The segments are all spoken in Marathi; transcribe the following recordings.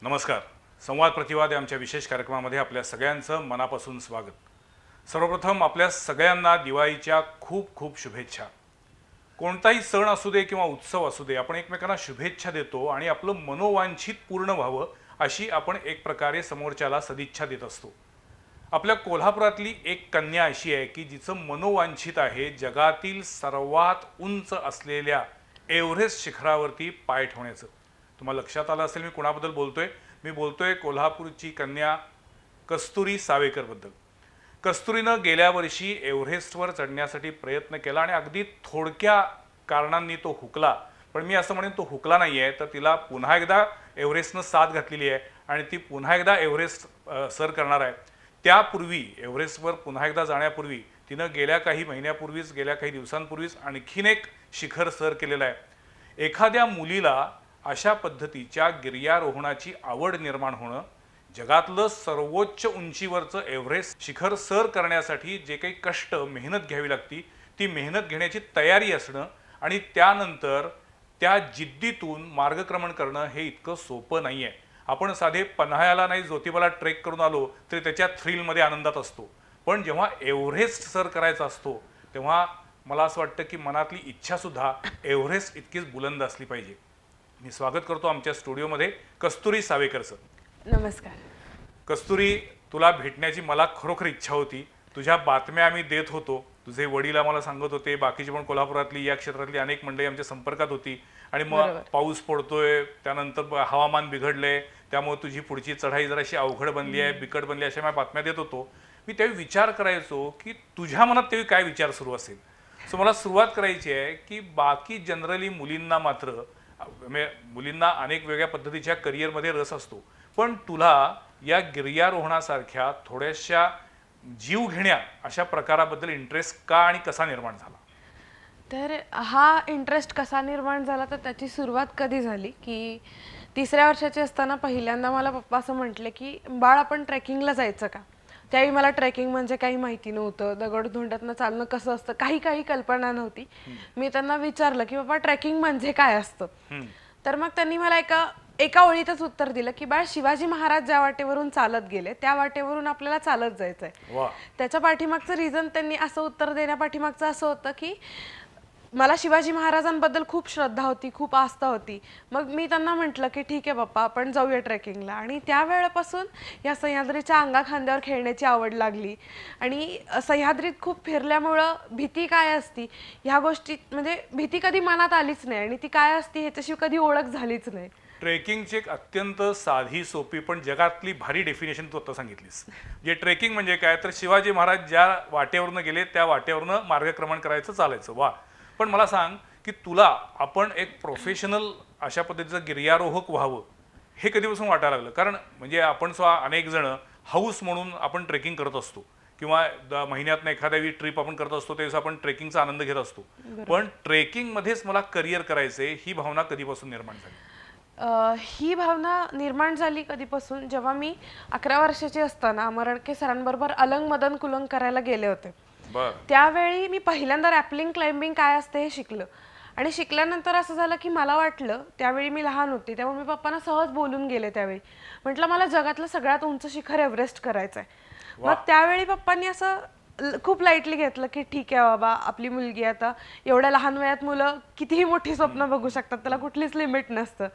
नमस्कार. संवाद प्रतिवाद या आमच्या विशेष कार्यक्रमामध्ये आपल्या सगळ्यांचं मनापासून स्वागत. सर्वप्रथम आपल्या सगळ्यांना दिवाळीच्या खूप खूप शुभेच्छा. कोणताही सण असू दे किंवा उत्सव असू दे, आपण एकमेकांना शुभेच्छा देतो आणि आपलं मनोवांछित पूर्ण व्हावं अशी आपण एक प्रकारे समोरच्याला सदिच्छा देत असतो. आपल्या कोल्हापुरातली एक कन्या अशी आहे की जिचं मनोवांछित आहे जगातील सर्वात उंच असलेल्या एव्हरेस्ट शिखरावरती पाय ठेवण्याचं. तुम्हाला लक्षात आलं असेल मी कोणाबद्दल बोलतोय. मी बोलतोय कोल्हापूरची कन्या कस्तुरी सावेकरबद्दल. कस्तुरीनं गेल्या वर्षी एव्हरेस्टवर चढण्यासाठी प्रयत्न केला आणि अगदी थोडक्या कारणांनी तो हुकला. पण मी असं म्हणेन तो हुकला नाही आहे, तर तिला पुन्हा एकदा एव्हरेस्टनं साथ घातलेली आहे आणि ती पुन्हा एकदा एव्हरेस्ट सर करणार आहे. त्यापूर्वी एव्हरेस्टवर पुन्हा एकदा जाण्यापूर्वी तिनं गेल्या काही महिन्यापूर्वीच, गेल्या काही दिवसांपूर्वीच आणखीन एक शिखर सर केलेलं आहे. एखाद्या मुलीला अशा पद्धतीच्या गिर्यारोहणाची आवड निर्माण होणं, जगातलं सर्वोच्च उंचीवरचं एव्हरेस्ट शिखर सर करण्यासाठी जे काही कष्ट मेहनत घ्यावी लागती, ती मेहनत घेण्याची तयारी असणं आणि त्यानंतर त्या जिद्दीतून मार्गक्रमण करणं हे इतकं सोपं नाही आहे. आपण साधे पन्हाळ्याला नाही ज्योतिबाला ट्रेक करून आलो तरी त्याच्या थ्रिलमध्ये आनंदात असतो, पण जेव्हा एव्हरेस्ट सर करायचा असतो तेव्हा मला असं वाटतं की मनातली इच्छासुद्धा एव्हरेस्ट इतकीच बुलंद असली पाहिजे. मी स्वागत करतो आमच्या स्टुडिओमध्ये कस्तुरी सावेकरचं. नमस्कार. कस्तुरी, तुला भेटण्याची मला खरोखर इच्छा होती. तुझ्या बातम्या आम्ही देत होतो, तुझे वडील आम्हाला सांगत होते, बाकीची पण कोल्हापुरातली या क्षेत्रातली अनेक मंडळी आमच्या संपर्कात होती. आणि मग पाऊस पडतोय, त्यानंतर हवामान बिघडलंय, त्यामुळे तुझी पुढची चढाई जराशी अवघड बनली आहे, बिकट बनली, अशा मी बातम्या देत होतो. मी त्यावेळी विचार करायचो की तुझ्या मनात त्यावेळी काय विचार सुरू असेल. सो मला सुरुवात करायची आहे की बाकी जनरली मुलींना मात्र मुलींना अनेक वेगळ्या पद्धतीच्या करिअरमध्ये रस असतो, पण तुला या गिर्यारोहणासारख्या थोड्याशा जीव घेण्या अशा प्रकाराबद्दल इंटरेस्ट का आणि कसा निर्माण झाला? तर हा इंटरेस्ट कसा निर्माण झाला, तर त्याची सुरुवात कधी झाली की 3ऱ्या वर्षाची असताना पहिल्यांदा मला पप्पा असं म्हटले की बाळ आपण ट्रेकिंगला जायचं का. त्यावेळी मला ट्रेकिंग म्हणजे काही माहिती नव्हतं, दगडधोंड्यातनं चालणं कसं असतं काही कल्पना नव्हती. मी त्यांना विचारलं की बाबा ट्रेकिंग म्हणजे काय असतं. तर मग त्यांनी मला एका ओळीतच उत्तर दिलं की बाळ, शिवाजी महाराज ज्या वाटेवरून चालत गेले त्या वाटेवरून आपल्याला चालत जायचंय. त्याच्या पाठीमागचं रिझन त्यांनी असं उत्तर देण्यापाठीमागचं असं होतं की मला शिवाजी महाराजांबद्दल खूप श्रद्धा होती, खूप आस्था होती. मग मी त्यांना म्हटलं की ठीक आहे पप्पा, आपण जाऊया ट्रेकिंगला. आणि त्यावेळेपासून या सह्याद्रीच्या अंगाखांद्यावर खेळण्याची आवड लागली. आणि सह्याद्रीत खूप फिरल्यामुळं भीती काय असती ह्या गोष्टी, म्हणजे भीती कधी मनात आलीच नाही आणि ती काय असती ह्याच्याशी कधी ओळख झालीच नाही. ट्रेकिंगची एक अत्यंत साधी सोपी पण जगातली भारी डेफिनेशन तू आता सांगितलीस. जे ट्रेकिंग म्हणजे काय, तर शिवाजी महाराज ज्या वाटेवरनं गेले त्या वाटेवरनं मार्गक्रमण करायचं, चालायचं. वा. पण मला सांग की तुला आपण एक प्रोफेशनल अशा पद्धतीचं गिर्यारोहक व्हावं हे कधीपासून वाटायला लागलं? कारण म्हणजे आपण अनेक जण हाऊस म्हणून आपण ट्रेकिंग करत असतो किंवा महिन्यातनं एखाद्या ट्रिप आपण करत असतो, त्यावेळेस आपण ट्रेकिंगचा आनंद घेत असतो. पण ट्रेकिंगमध्येच मला करिअर करायचंय ही भावना कधीपासून निर्माण झाली? ही भावना निर्माण झाली कधीपासून, जेव्हा मी 11 वर्षाची असताना अमरडके सरांबरोबर अलंग मदन कुलंग करायला गेले होते. त्यावेळी मी पहिल्यांदा रॅपलिंग क्लाइम्बिंग काय असते हे शिकलं. आणि शिकल्यानंतर असं झालं की मला वाटलं, त्यावेळी मी लहान होती त्यामुळे मी पप्पांना सहज बोलून गेले. त्यावेळी म्हटलं मला जगातलं सगळ्यात उंच शिखर एव्हरेस्ट करायचं आहे. मग त्यावेळी पप्पांनी असं खूप लाईटली घेतलं की ठीक आहे बाबा, आपली मुलगी आता एवढ्या लहान वयात मुलं कितीही मोठी स्वप्न बघू शकतात, त्याला कुठलीच लिमिट नसतं.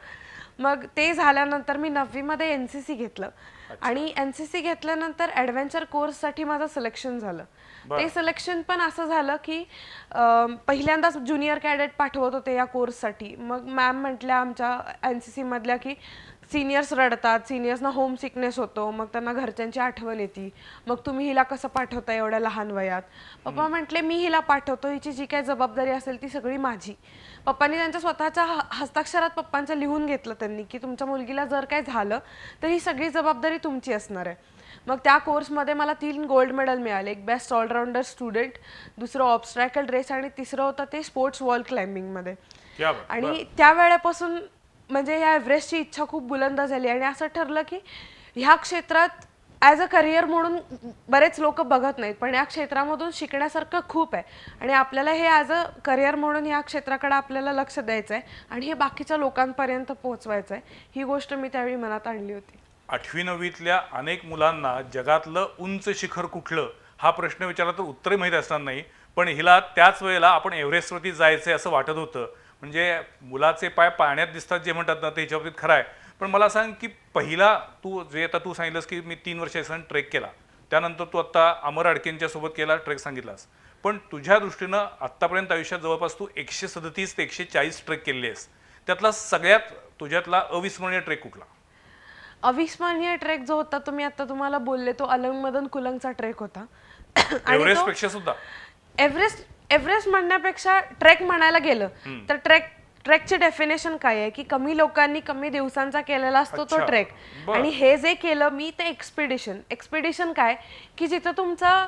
मग ते झाल्यानंतर मी 9वीमध्ये NCC घेतलं आणि NCC घेतल्यानंतर ॲडव्हेंचर कोर्ससाठी माझं सिलेक्शन झालं. ते सिलेक्शन पण असं झालं की पहिल्यांदाच ज्युनियर कॅडेट पाठवत होते या कोर्ससाठी. मग मॅम म्हटल्या आमच्या NCC मधल्या की सिनियर्स रडतात, सिनियर्सना होम सिकनेस होतो, मग त्यांना घरच्यांची आठवण येते, मग तुम्ही हिला कसं पाठवता एवढ्या लहान वयात. पप्पा म्हटले मी हिला पाठवतो, हिची जी काही जबाबदारी असेल ती सगळी माझी. पप्पांनी त्यांच्या स्वतःच्या हस्ताक्षरात पप्पांच्या लिहून घेतलं त्यांनी की तुमच्या मुलगीला जर काय झालं तर ही सगळी जबाबदारी तुमची असणार आहे. मग त्या कोर्समध्ये मला 3 गोल्ड मेडल मिळाले. एक बेस्ट ऑलराऊंडर स्टुडंट, दुसरं ऑब्स्ट्रॅकल रेस आणि तिसरं होतं ते स्पोर्ट्स वॉल क्लाइम्बिंगमध्ये. आणि त्या वेळेपासून म्हणजे या एव्हरेस्टची इच्छा खूप बुलंद झाली आणि असं ठरलं की ह्या क्षेत्रात ॲज अ करिअर म्हणून बरेच लोक बघत नाहीत, पण या क्षेत्रामधून शिकण्यासारखं खूप आहे आणि आपल्याला हे ॲज अ करिअर म्हणून या क्षेत्राकडे आपल्याला लक्ष द्यायचं आहे आणि हे बाकीच्या लोकांपर्यंत पोहोचवायचं आहे. ही गोष्ट मी त्यावेळी मनात आणली होती. 8वी-9वीतल्या अनेक मुलांना जगातलं उंच शिखर कुठलं हा प्रश्न विचारला तर उत्तरे माहीत असणार नाही, पण हिला त्याच वेळेला आपण एव्हरेस्टवरती जायचंय असं वाटत होतं. म्हणजे मुलाचे पाय पाण्यात दिसतात जे म्हणतात ना, ते ह्याच्या बाबतीत खरं आहे. पण मला सांग की पहिला आता तू सांगितलंस की मी 3 वर्षाचा ट्रेक केला, त्यानंतर तू आता अमर अडकेंच्या सोबत केला ट्रेक सांगितलास, पण तुझ्या दृष्टीनं आत्तापर्यंत आयुष्यात जवळपास तू 137 ते 140 ट्रेक केले आहेस, त्यातला सगळ्यात तुझ्यातला अविस्मरणीय ट्रेक कुठला? अविस्मरणीय ट्रेक जो होता तो मी आता तुम्हाला बोलले, तो अलंग मदन कुलंगचा ट्रेक होता. आणि एव्हरेस्ट पेक्षा सुद्धा? एव्हरेस्ट म्हणण्यापेक्षा ट्रेक म्हणायला गेलं तर ट्रेकची डेफिनेशन काय आहे की कमी लोकांनी कमी दिवसांचा केलेला असतो तो ट्रेक. आणि हे जे केलं मी ते एक्सपिडिशन काय की जिथं तुमचा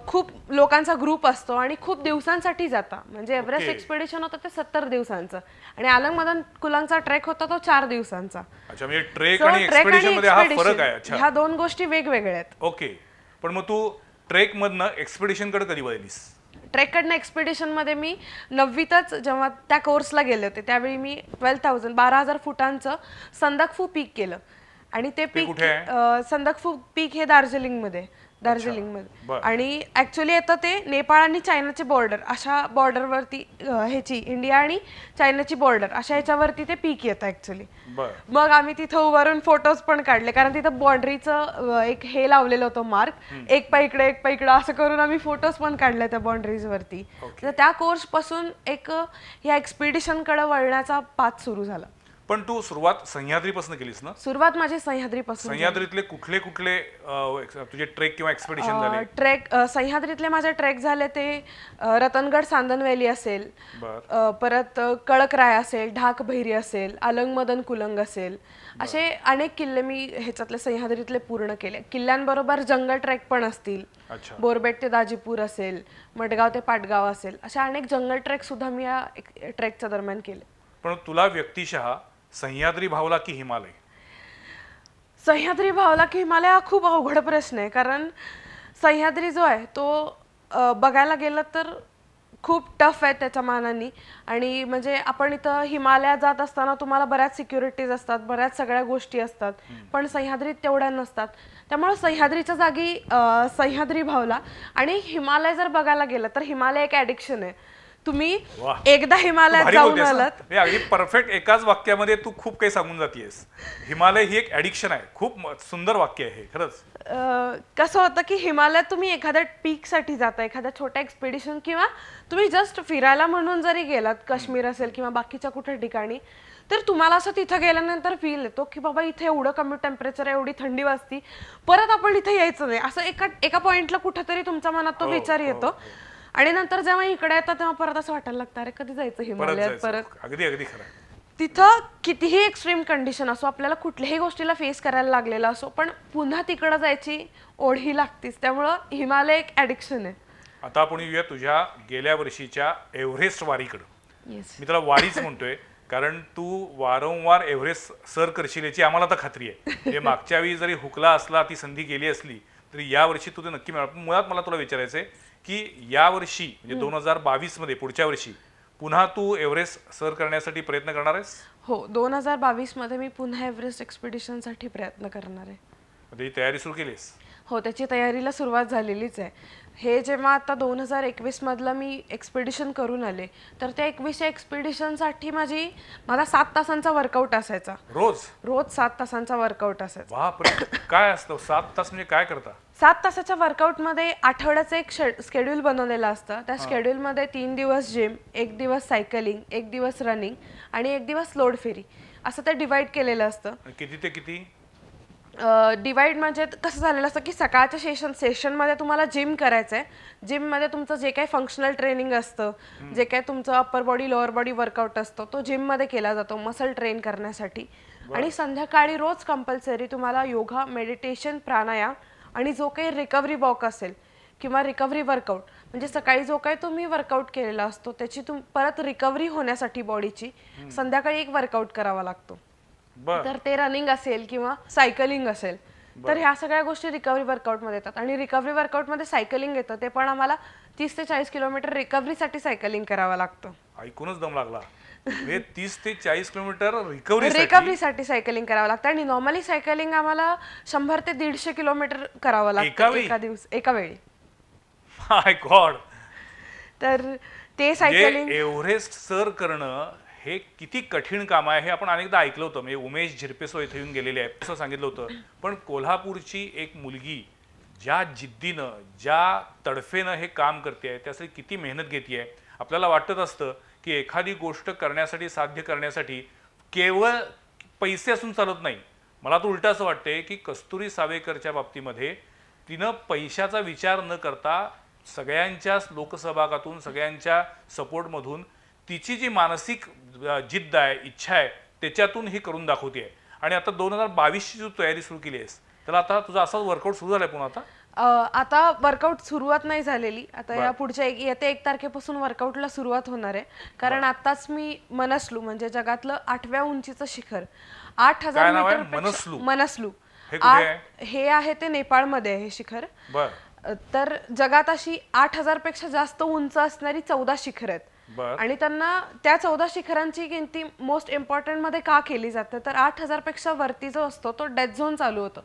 खूप लोकांचा ग्रुप असतो आणि खूप दिवसांसाठी जाता. म्हणजे एव्हरेस्ट एक्सपिडिशन होतं ते 70 दिवसांचं आणि अलंग मदन कुलंगचा ट्रेक होता तो 4 दिवसांचा. अच्छा, म्हणजे ट्रेक आणि एक्सपिडिशन मध्ये हा फरक आहे. अच्छा, ह्या दोन गोष्टी वेगवेगळ्या आहेत. ओके. पण मग तू ट्रेक मधनं एक्सपिडिशन कडे कधी वळलीस? ट्रेककडनं एक्सपिडिशनमध्ये मी 9वीतच जेव्हा त्या कोर्सला गेले होते त्यावेळी मी 12,000 फुटांचं संदकफू पीक केलं. आणि ते पीक संदकफू पीक हे दार्जिलिंगमध्ये आणि ऍक्च्युली येतं ते नेपाळ आणि चायनाचे बॉर्डर, अशा बॉर्डरवरती ह्याची इंडिया आणि चायनाची बॉर्डर अशा ह्याच्यावरती ते पीक येतं ऍक्च्युली. मग आम्ही तिथं उभारून फोटोज पण काढले, कारण तिथं बाउंड्रीचं एक हे लावलेलं होतं मार्क, एक पाय इकडे एक पाय इकडे असं करून आम्ही फोटोज पण काढले त्या बाउंड्रीज वरती. तर त्या कोर्स पासून एक या एक्सपिडिशन कडे वळण्याचा पाथ सुरू झाला. पण तू सुरुवात सह्याद्रीपासून केलीस ना? सुरुवात माझी सह्याद्रीपासून. सह्याद्रीतले कुठले कुठले तुझे ट्रेक किंवा एक्सपिडिशन झाले? ट्रेक सह्याद्रीतले माझे ट्रेक झाले ते रतनगड सांदन व्हॅली असेल, परत कळकराय असेल, ढाक भैरी असेल, अलंग मदन कुलंग असेल, असे अनेक किल्ले मी ह्याच्यातले सह्याद्रीतले पूर्ण केले. किल्ल्यांबरोबर जंगल ट्रेक पण असतील, बोरबेट ते दाजीपूर असेल, मडगाव ते पाटगाव असेल, अशा अनेक जंगल ट्रेक सुद्धा मी या ट्रेकच्या दरम्यान केले. पण तुला व्यक्तिशः सह्याद्री भावला की हिमालय? सह्याद्री भावला की हिमालय हा खूप अवघड प्रश्न आहे, कारण सह्याद्री जो आहे तो बघायला गेलं तर खूप टफ आहे त्याच्या मानाने. आणि म्हणजे आपण इथं हिमालयात जात असताना तुम्हाला बऱ्याच सिक्युरिटीज असतात, बऱ्याच सगळ्या गोष्टी असतात, पण सह्याद्रीत तेवढ्या नसतात. त्यामुळे सह्याद्रीच्या जागी सह्याद्री भावला. आणि हिमालय जर बघायला गेलं तर हिमालय एक ॲडिक्शन आहे. तुम्ही एकदा हिमालयात जाऊन आलात, अगदी परफेक्ट एकाच वाक्यामध्ये तू खूप काही सांगून जातेस. हिमालय ही एक ॲडिक्शन आहे. खूप सुंदर वाक्य आहे खरंच. कसं होतं की हिमालयात तुम्ही एखाद्या पीक साठी जाता, एखाद्या छोट्या एक्सपिडिशन किंवा तुम्ही जस्ट फिरायला म्हणून जरी गेलात, काश्मीर असेल किंवा बाकीच्या कुठल्या ठिकाणी, तर तुम्हाला असं तिथं गेल्यानंतर फील येतो की बाबा इथे एवढं कमी टेम्परेचर आहे, एवढी थंडी वाजती, परत आपण इथे यायचं नाही, असं एका पॉइंटला कुठेतरी तुमच्या मनात तो विचार येतो. आणि नंतर जेव्हा इकडे येतात तेव्हा परत असं वाटायला लागतं अरे कधी जायचं हिमालयात परत. अगदी अगदी खरं. तिथं कितीही एक्स्ट्रीम कंडिशन असो, आपल्याला कुठल्याही गोष्टीला फेस करायला लागलेला असो, पण पुन्हा तिकडं जायची ओढ ही लागतीच. त्यामुळं हिमालय एक ॲडिक्शन आहे. आता आपण येऊया तुझ्या गेल्या वर्षीच्या एव्हरेस्ट वारीकडं. मी त्याला वारीच म्हणतोय कारण तू वारंवार एव्हरेस्ट सर करशील याची आम्हाला तर खात्री आहे. म्हणजे मागच्या वेळी जरी हुकला असला, ती संधी गेली असली तरी या वर्षी तू ते नक्की मिळणार. मुळात मला तुला विचारायचंय की या वर्षी म्हणजे 2022 मध्ये पुढच्या वर्षी पुन्हा तू एव्हरेस्ट सर करण्यासाठी प्रयत्न करणार आहेस? हो, 2022 मध्ये मी पुन्हा एव्हरेस्ट एक्सपिडिशन साठी प्रयत्न करणार आहे. त्याची तयारी सुरू केलीस? हो, त्याची तयारीला सुरुवात झालेलीच आहे. हे जेव्हा आता 2021 मधलं मी एक्सपिडिशन करून आले, तर त्या 21 एक्सपिडिशनसाठी माझा 7 तासांचा वर्कआउट असायचा. रोज 7 तासांचा वर्कआउट असायचा. बापरे, काय असतं 7 तास म्हणजे काय करता? 7 तासाच्या वर्कआउटमध्ये आठवड्याचं एक शेड्यूल बनवलेलं असतं. त्या शेड्यूलमध्ये 3 दिवस जिम, 1 दिवस सायकलिंग, 1 दिवस रनिंग आणि 1 दिवस लोड फेरी असं ते डिवाइड केलेलं असतं. किती ते किती? डिवाइड म्हणजे कसं झालेलं असतं की सकाळच्या सेशनमध्ये तुम्हाला जिम करायचं आहे. जिममध्ये तुमचं जे काही फंक्शनल ट्रेनिंग असतं, जे काही तुमचं upper body lower body workout असतो, तो जिममध्ये केला जातो मसल ट्रेन करण्यासाठी. आणि संध्याकाळी रोज कंपल्सरी तुम्हाला योगा, मेडिटेशन, प्राणायाम आणि जो काही रिकव्हरी वॉक असेल किंवा रिकव्हरी वर्कआउट, म्हणजे सकाळी जो काही तुम्ही वर्कआउट केलेला असतो त्याची परत रिकव्हरी होण्यासाठी बॉडीची संध्याकाळी एक वर्कआउट करावा लागतो. तर ते रनिंग असेल किंवा सायकलिंग असेल तर ह्या सगळ्या गोष्टी रिकव्हरी वर्कआउटमध्ये येतात. आणि रिकव्हरी वर्कआउटमध्ये सायकलिंग येतं, ते पण आम्हाला 30 ते 40 किलोमीटर रिकव्हरीसाठी सायकलिंग करावं लागतं. ऐकूनच दम लागला. म्हणजे 30 ते 40 किलोमीटर रिकव्हरी रिकव्हरीसाठी सायकलिंग करावं लागतं. आणि नॉर्मली सायकलिंग आम्हाला 100 ते 150 किलोमीटर करावं लागतं एका वेळी. माय गॉड. तर ते सायकलिंग एव्हरेस्ट सर करणं हे किती कठीण काम आहे हे आपण अनेकदा ऐकलं होतं. म्हणजे उमेश झिरपेसो इथे येऊन गेलेले आहे असं सांगितलं होतं. पण कोल्हापूरची एक मुलगी ज्या जिद्दीनं ज्या तडफेनं हे काम करते त्यासाठी किती मेहनत घेते. आपल्याला वाटत असतं की एखादी गोष्ट करण्यासाठी साध्य करण्यासाठी केवळ पैसे असून चालत नाही. मला तर उलट असं वाटतंय की कस्तुरी सावेकरच्या बाबतीमध्ये तिनं पैशाचा विचार न करता सगळ्यांच्या लोकसहभागातून सगळ्यांच्या सपोर्टमधून तिची जी मानसिक जिद्द आहे इच्छा आहे त्याच्यातून ही करून दाखवते आहे. आणि आता 2022ची जी तयारी सुरू केली आहेस त्याला आता तुझा असाच वर्कआउट सुरू झालाय पुन्हा आता वर्कआउट सुरुवात नाही झालेली. आता या पुढच्या येत्या 1 तारखेपासून वर्कआउटला सुरुवात होणार आहे. कारण आताच मी मनस्लू म्हणजे जगातलं 8व्या उंचीचं शिखर 8000 मीटर मनस्लू हे आहे ते नेपाळमध्ये आहे हे शिखर. तर जगात अशी 8000 पेक्षा जास्त उंच असणारी 14 शिखर आहेत. आणि त्यांना त्या 14 शिखरांची गिनती मोस्ट इम्पॉर्टंट मध्ये का केली जाते तर 8000 पेक्षा वरती जो असतो तो डेथ झोन चालू होतो.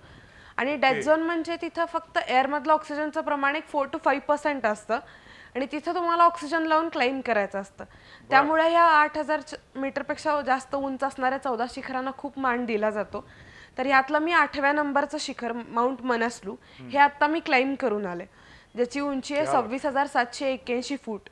आणि डेथ झोन म्हणजे तिथं फक्त एअर मधलं ऑक्सिजनचं प्रमाण 4 to 5% असतं आणि तिथं तुम्हाला ऑक्सिजन लावून क्लाइम करायचं असतं. त्यामुळे ह्या 8000 मीटरपेक्षा जास्त उंच असणाऱ्या 14 शिखरांना खूप मान दिला जातो. तर यातलं मी 8व्या नंबरचं शिखर माउंट मनस्लू हे आता मी क्लाइम करून आले, ज्याची उंची आहे 26,781 फूट.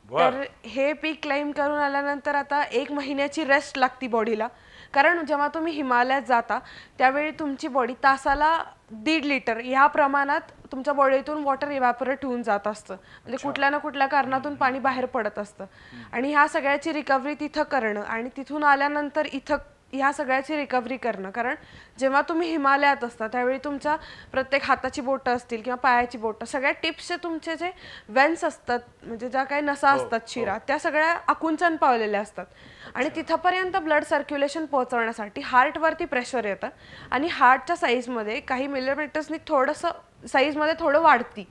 तर हे पीक क्लाइम करून आल्यानंतर आता 1 महिन्याची रेस्ट लागती बॉडीला. कारण जेव्हा तुम्ही हिमालयात जाता त्यावेळी तुमची बॉडी तासाला 1.5 लिटर ह्या प्रमाणात तुमच्या बॉडीतून वॉटर इव्हॅपोरेट होऊन जात असतं. म्हणजे कुठल्या ना कुठल्या कारणातून पाणी बाहेर पडत असतं. आणि ह्या सगळ्याची रिकव्हरी तिथं करणं आणि तिथून आल्यानंतर इथं ह्या सगळ्याची रिकव्हरी करणं. कारण जेव्हा तुम्ही हिमालयात असता त्यावेळी तुमच्या प्रत्येक हाताची बोटं असतील किंवा पायाची बोटं सगळ्या टिप्सचे तुमचे जे वेन्स असतात म्हणजे ज्या काही नसा असतात शिरा त्या सगळ्या आकुंचन पावलेल्या असतात. आणि तिथपर्यंत ब्लड सर्क्युलेशन पोहोचवण्यासाठी हार्टवरती प्रेशर येतं आणि हार्टच्या साईजमध्ये काही मिलीमीटर्सनी थोडंसं साईजमध्ये थोडं वाढती.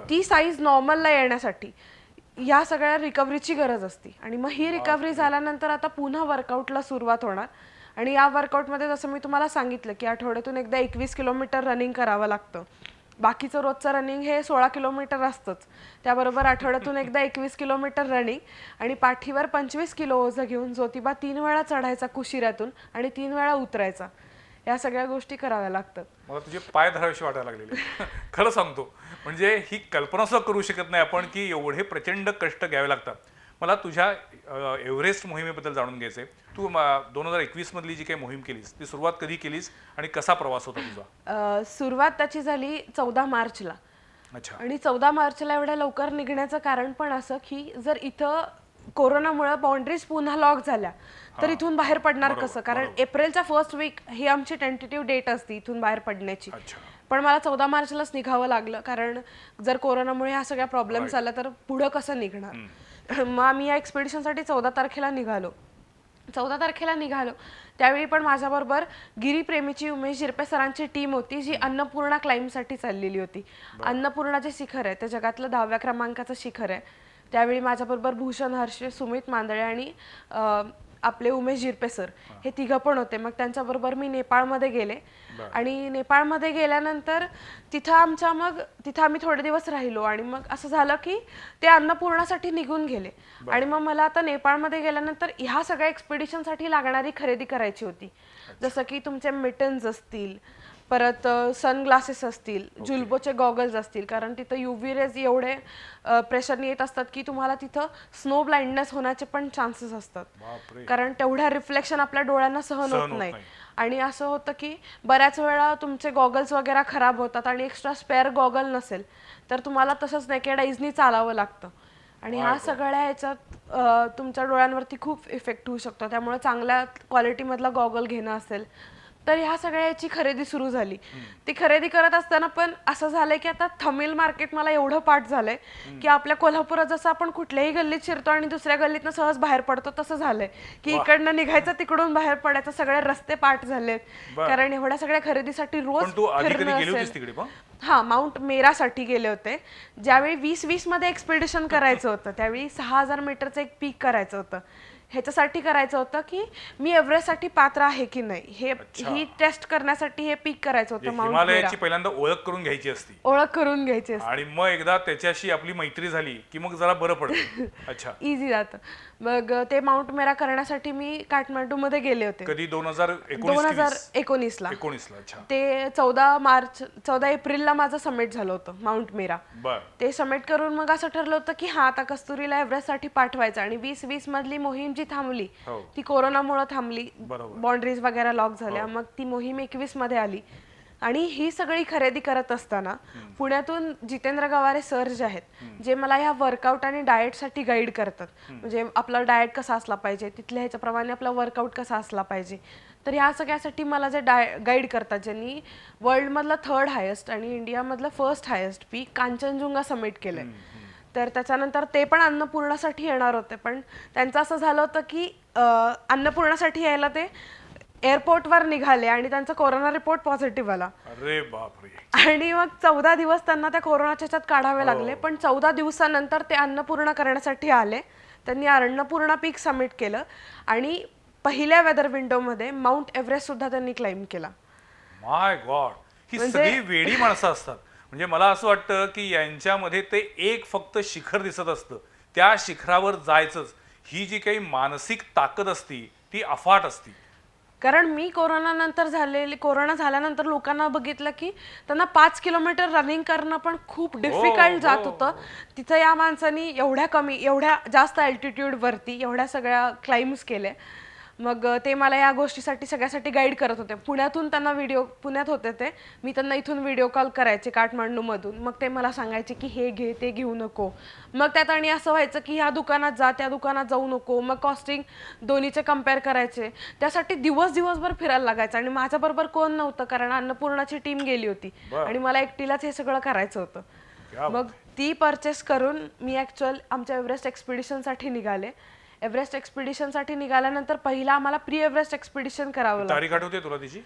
ती साईज नॉर्मलला येण्यासाठी या सगळ्या रिकव्हरीची गरज असते. आणि मग ही रिकव्हरी झाल्यानंतर आता पुन्हा वर्कआउटला सुरुवात होणार. आणि या वर्कआउटमध्ये जसं मी तुम्हाला सांगितलं की आठवड्यातून एकदा 21 किलोमीटर रनिंग करावं लागतं. बाकीचं रोजचं रनिंग हे 16 किलोमीटर असतंच. त्याबरोबर आठवड्यातून एकदा 21 किलोमीटर रनिंग आणि पाठीवर 25 किलो ओझं घेऊन ज्योतिबा 3 वेळा चढायचा कुशिऱ्यातून आणि 3 वेळा उतरायचा. या सगळ्या गोष्टी कराव्या लागतात. मला तुझे पाय धरावेसे वाटायला लागलेले खरं सांगतो. म्हणजे ही कल्पना सुद्धा करू शकत नाही आपण की एवढे प्रचंड कष्ट घ्यावे लागतात. मला तुझ्या एव्हरेस्ट मोहिमेबद्दल जाणून घ्यायचंय. तू 2021 मधली जी काही मोहीम केलीस ती सुरुवात कधी केलीस आणि कसा प्रवास होता तुझा? सुरुवात त्याची झाली 14 मार्चला. अच्छा. आणि 14 मार्चला एवढ्या लवकर निघण्याचं कारण पण असं की जर इथं कोरोनामुळे बाउंड्रीज पुन्हा लॉक झाल्या तर इथून बाहेर पडणार कसं. कारण एप्रिलच्या फर्स्ट वीक ही आमची टेंटेटिव्ह डेट असते इथून बाहेर पडण्याची. पण मला 14 मार्चलाच निघावं लागलं कारण जर कोरोनामुळे ह्या सगळ्या प्रॉब्लेम्स आल्या तर पुढं कसं निघणार. मग आम्ही या एक्सपेडिशनसाठी 14 तारखेला निघालो. 14 तारखेला निघालो त्यावेळी पण माझ्याबरोबर गिरीप्रेमीची उमेश झिरपे सरांची टीम होती जी अन्नपूर्णा क्लाइम्बसाठी चाललेली होती. अन्नपूर्णा जे शिखर आहे ते जगातलं 10व्या क्रमांकाचं शिखर आहे. त्यावेळी माझ्याबरोबर भूषण हर्षे, सुमित मांदळे आणि आपले उमेश झिरपे सर हे तिघं पण होते. मग त्यांच्याबरोबर मी नेपाळमध्ये गेले आणि नेपाळमध्ये गेल्यानंतर तिथं आम्ही थोडे दिवस राहिलो. आणि मग असं झालं की ते अन्नपूर्णासाठी निघून गेले. आणि मग मला आता नेपाळमध्ये गेल्यानंतर ह्या सगळ्या एक्सपिडिशनसाठी लागणारी खरेदी करायची होती. जसं की तुमचे मिटन्स असतील, परत सनग्लासेस असतील, जुल्बोचे गॉगल्स असतील. कारण तिथं UV रेज एवढे प्रेशरने येत असतात की तुम्हाला तिथं स्नो ब्लाइंडनेस होण्याचे पण चान्सेस असतात. कारण तेवढ्या रिफ्लेक्शन आपल्या डोळ्यांना सहन होत नाही. आणि असं होतं की बऱ्याच वेळा तुमचे गॉगल्स वगैरे खराब होतात आणि एक्स्ट्रा स्पेअर गॉगल नसेल तर तुम्हाला तसंच नेकेड आईजनी चालावं लागतं. आणि ह्या सगळ्या ह्याच्यात तुमच्या डोळ्यांवरती खूप इफेक्ट होऊ शकतो. त्यामुळे चांगल्या क्वालिटीमधला गॉगल घेणं असेल तर ह्या सगळ्याची खरेदी सुरू झाली. ती खरेदी करत असताना पण असं झालंय की आता थमिल मार्केट मला एवढं पाठ झालंय की आपल्या कोल्हापुरात जसं आपण कुठल्याही गल्लीत शिरतो आणि दुसऱ्या गल्लीतनं सहज बाहेर पडतो तसं झालंय की इकडनं निघायचं तिकडून बाहेर पडायचं, सगळे रस्ते पाठ झालेत. कारण एवढ्या सगळ्या खरेदीसाठी रोज पण तू आधी कधी फिरणं गेली होतीस असेल. तिकडे पण? हा, माउंट मेरासाठी गेले होते. ज्यावेळी 2020 मध्ये एक्सपिडिशन करायचं होतं त्यावेळी 6000 मीटरचं एक पीक करायचं होतं. ह्याच्यासाठी करायचं होतं की मी एव्हरेस्टसाठी पात्र आहे की नाही ही टेस्ट करण्यासाठी हे पीक करायचं होतं. माउंट मेरा हिमालयाची पहिल्यांदा ओळख करून घ्यायची असती ओळख करून घ्यायची असते. आणि मग एकदा त्याच्याशी आपली मैत्री झाली की मग जरा बरं पडतं. अच्छा, इझी जातं. मग ते माउंट मेरा करण्यासाठी मी काठमांडू मध्ये गेले होते कधी 2019 2019ला. 19 ला? अच्छा, ते 14 एप्रिलला माझं समिट झालं होतं माउंट मेरा. बर. ते समिट करून मग असं ठरलं होतं की हा आता कस्तुरीला एव्हरेस्टसाठी पाठवायचं. आणि 2020 मधली मोहीम जी थांबली हो. ती कोरोनामुळे थांबली, बरोबर. बाउंड्रीज वगैरे लॉक झाल्या. मग ती मोहीम 21 मध्ये आली. आणि ही सगळी खरेदी करत असताना पुण्यातून जितेंद्र गवारे सर जे आहेत जे मला ह्या वर्कआउट आणि डाएटसाठी गाईड करतात. म्हणजे आपला डाएट कसा असला पाहिजे, तिथल्या ह्याच्याप्रमाणे आपला वर्कआउट कसा असला पाहिजे, तर ह्या सगळ्यासाठी मला जे गाईड करतात, ज्यांनी वर्ल्डमधलं 3rd हायेस्ट आणि इंडियामधलं 1st हायेस्ट पीक कांचनजुंगा समिट केलंय. तर त्याच्यानंतर ते पण अन्नपूर्णासाठी येणार होते. पण त्यांचं असं झालं होतं की अन्नपूर्णासाठी यायला ते एअरपोर्टवर निघाले आणि त्यांचा कोरोना रिपोर्ट पॉझिटिव्ह आला. अरे बापरे. आणि मग 14 दिवस त्यांना त्या कोरोनाच्या ह्याच्यात काढावे लागले. पण 14 दिवसानंतर ते अन्नपूर्णा करण्यासाठी आले. त्यांनी अन्नपूर्णा पीक समिट केलं आणि पहिल्या वेदर विंडोमध्ये माउंट एव्हरेस्ट सुद्धा त्यांनी क्लाइम केला. माय गॉड, ही सगळी वेडी माणसं असतात. म्हणजे मला असं वाटतं की यांच्यामध्ये ते एक फक्त शिखर दिसत असतं, त्या शिखरावर जायचंच. ही जी काही मानसिक ताकद असती ती अफाट असती. कारण मी कोरोना झाल्यानंतर लोकांना बघितलं की त्यांना 5 किलोमीटर रनिंग करणं पण खूप डिफिकल्ट जात होतं. तिथं या माणसांनी एवढ्या जास्त अल्टिट्यूड वरती एवढ्या सगळ्या क्लाइम्स केले. मग ते मला या गोष्टीसाठी सगळ्यासाठी गाईड करत होते. पुण्यात होते ते, मी त्यांना इथून व्हिडिओ कॉल करायचे काठमांडूमधून. मग ते मला सांगायचे की हे घे ते घेऊ नको. मग त्यात आणि असं व्हायचं की ह्या दुकानात जा त्या दुकानात जाऊ नको. मग कॉस्टिंग दोन्हीचे कम्पेअर करायचे. त्यासाठी दिवसभर फिरायला लागायचं. आणि माझ्याबरोबर कोण नव्हतं कारण अन्नपूर्णाची टीम गेली होती आणि मला एकटीलाच हे सगळं करायचं होतं. मग ती परचेस करून मी ऍक्च्युअल आमच्या एव्हरेस्ट एक्सपिडिशनसाठी निघाले. एव्हरेस्ट एक्सपिडिशनसाठी निघाल्यानंतर पहिला आम्हाला प्री एव्हरेस्ट एक्सपिडिशन करावं लागतं. तारीख आठवते तुला तिची?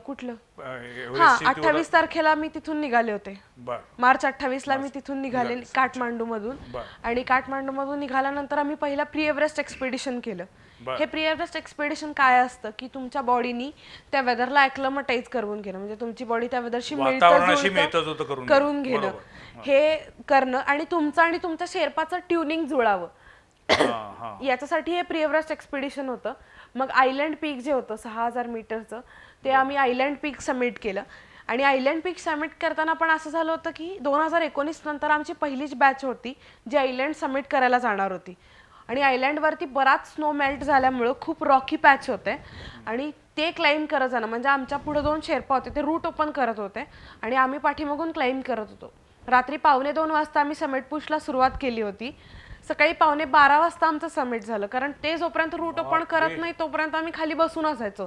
कुठलं? एव्हरेस्टची 28 तारखेला मी तिथून निघाले होते. बर. मार्च 28ला मी तिथून निघाले काठमांडूमधून. आणि काठमांडूमधून निघाल्यानंतर आम्ही पहिला प्री एव्हरेस्ट एक्सपिडिशन केलं. हे प्री एव्हरेस्ट एक्सपिडिशन काय असतं की तुमच्या बॉडीनी त्या वेदरला ॲक्लमटाईज करून घेणं, म्हणजे तुमची बॉडी त्या वेदरशी मिळतं करून घेणं, हे करणं. आणि तुमचं आणि तुमच्या शेर्पाचं ट्युनिंग जुळावं याच्यासाठी हे प्री एव्हरेस्ट एक्सपिडिशन होतं. मग आयलँड पीक जे होतं 6000 मीटरचं ते आम्ही आयलँड पीक समिट केलं. आणि आयलँड पीक समिट करताना पण असं झालं होतं की 2019 नंतर आमची पहिलीच बॅच होती जी आयलँड समिट करायला जाणार होती. आणि आयलँडवरती बराच स्नो मेल्ट झाल्यामुळं खूप रॉकी पॅच होते आणि ते क्लाइम करत जाणं, म्हणजे आमच्या पुढे 2 शेर्पा होते, ते रूट ओपन करत होते आणि आम्ही पाठीमागून क्लाइम करत होतो. रात्री 1:45 वाजता आम्ही समिट पुशला सुरुवात केली होती. सकाळी 11:15 वाजता आमचं समिट झालं. कारण ते जोपर्यंत रूट ओपन करत नाही तोपर्यंत आम्ही खाली बसून असायचो.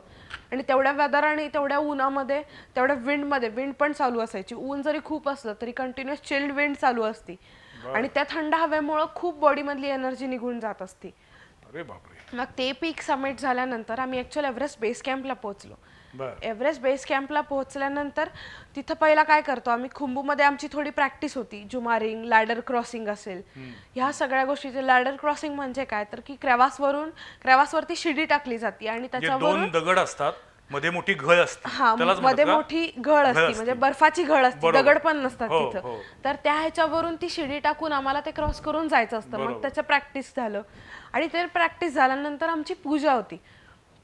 आणि तेवढ्या वेदर आणि तेवढ्या उन्हामध्ये तेवढ्या विंड पण चालू असायची. ऊन जरी खूप असलं तरी कंटिन्युअस चिल्ड विंड चालू असती. आणि त्या थंड हवेमुळे खूप बॉडीमधली एनर्जी निघून जात असती. अरे बापरे. मग ते पीक समिट झाल्यानंतर आम्ही ऍक्च्युअल एव्हरेस्ट बेस कॅम्पला पोहोचलो. एव्हरेस्ट बेस कॅम्पला पोहोचल्यानंतर तिथं पहिला काय करतो आम्ही, खुंबूमध्ये आमची थोडी प्रॅक्टिस होती. जुमारिंग, लॅडर क्रॉसिंग असेल, ह्या सगळ्या गोष्टीचे. लॅडर क्रॉसिंग म्हणजे काय तर की क्रॅवासवरती शिडी टाकली जाते आणि त्याच्यावर 2 दगड असतात, मध्ये मोठी घळ असते. मध्ये मोठी घळ असते, म्हणजे बर्फाची घळ असते, दगड पण नसतात तिथं. तर त्या ह्याच्यावरून ती शिडी टाकून आम्हाला ते क्रॉस करून जायचं असतं. मग त्याचं प्रॅक्टिस झालं. आणि ते प्रॅक्टिस झाल्यानंतर आमची पूजा होती.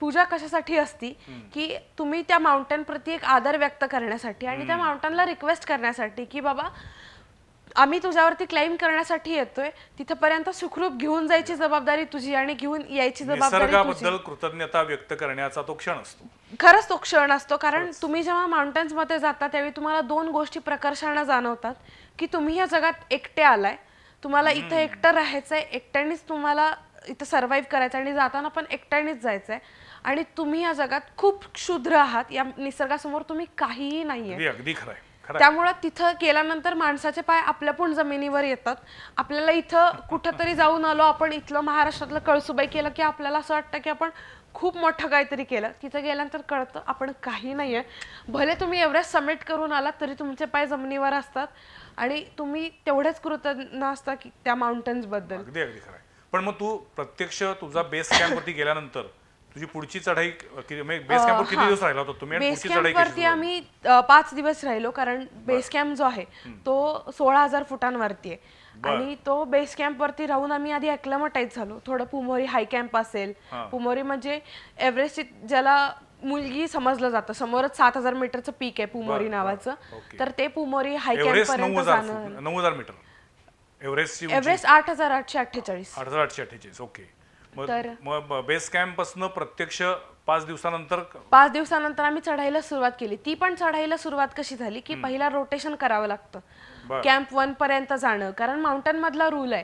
पूजा कशासाठी असती की तुम्ही त्या माउंटेन प्रती एक आदर व्यक्त करण्यासाठी आणि त्या माउंटनला रिक्वेस्ट करण्यासाठी की बाबा आम्ही तुझ्यावरती क्लाइम करण्यासाठी येतोय, तिथपर्यंत सुखरूप घेऊन जायची जबाबदारी तुझी आणि घेऊन यायची जबाबदारी तुझी. निसर्गाबद्दल कृतज्ञता व्यक्त करण्याचा तो क्षण असतो. खरंच तो क्षण असतो. कारण तुम्ही जेव्हा माउंटन्स मध्ये जाता त्यावेळी तुम्हाला 2 गोष्टी प्रकर्षाने जाणवतात की तुम्ही या जगात एकटे आलाय, तुम्हाला इथं एकटं राहायचंय, एकट्यानेच तुम्हाला इथं सर्व्हाइव्ह करायचं आणि जाताना पण एकट्यानेच जायचंय. आणि तुम्ही या जगात खूप क्षुद्र आहात, या निसर्गासमोर तुम्ही काहीही नाहीये. अगदी खरंय. त्यामुळे तिथं गेल्यानंतर माणसाचे पाय आपल्या पण जमिनीवर येतात. आपल्याला इथं कुठंतरी जाऊन आलो आपण, इथलं महाराष्ट्रातलं कळसुबाई केलं की आपल्याला असं वाटतं की आपण खूप मोठं काहीतरी केलं. तिथं गेल्यानंतर कळतं आपण काही नाहीये. भले तुम्ही एव्हरेस्ट समिट करून आलात तरी तुमचे पाय जमिनीवर असतात आणि तुम्ही तेवढेच कृतज्ञ असता की त्या माउंटन्स बद्दल. अगदी अगदी खरंय. पण मग तू प्रत्यक्ष तुझा बेस कॅम्प वरती गेल्यानंतर तुझी पुढची चढाई बेस कॅम्प किती दिवस राहिला होता तुम्ही? बेस कॅम्प वरती आम्ही 5 दिवस राहिलो, कारण बेस कॅम्प जो आहे तो 16,000 फुटांवरती आहे. आणि तो बेस कॅम्प वरती राहून आम्ही आधी अक्लमटाईज झालो. थोडं पुमोरी हाय कॅम्प असेल. पुमोरी म्हणजे एव्हरेस्ट ज्याला मुलगी समजलं जातं, समोरच 7,000 मीटरचं पीक आहे पुमोरी नावाचं. तर ते पुमोरी हाय कॅम्प पर्यंत जाणं. 9,000 मीटर एव्हरेस्ट 8,848. 8,848. ओके. मग बेस कॅम्प पासून प्रत्यक्ष 5 दिवसानंतर 5 दिवसानंतर आम्ही चढाईला सुरुवात केली. ती पण चढाईला सुरुवात कशी झाली की पहिला रोटेशन करावं लागतं कॅम्प 1 पर्यंत जाणं. कारण माउंटन मधला रूल आहे,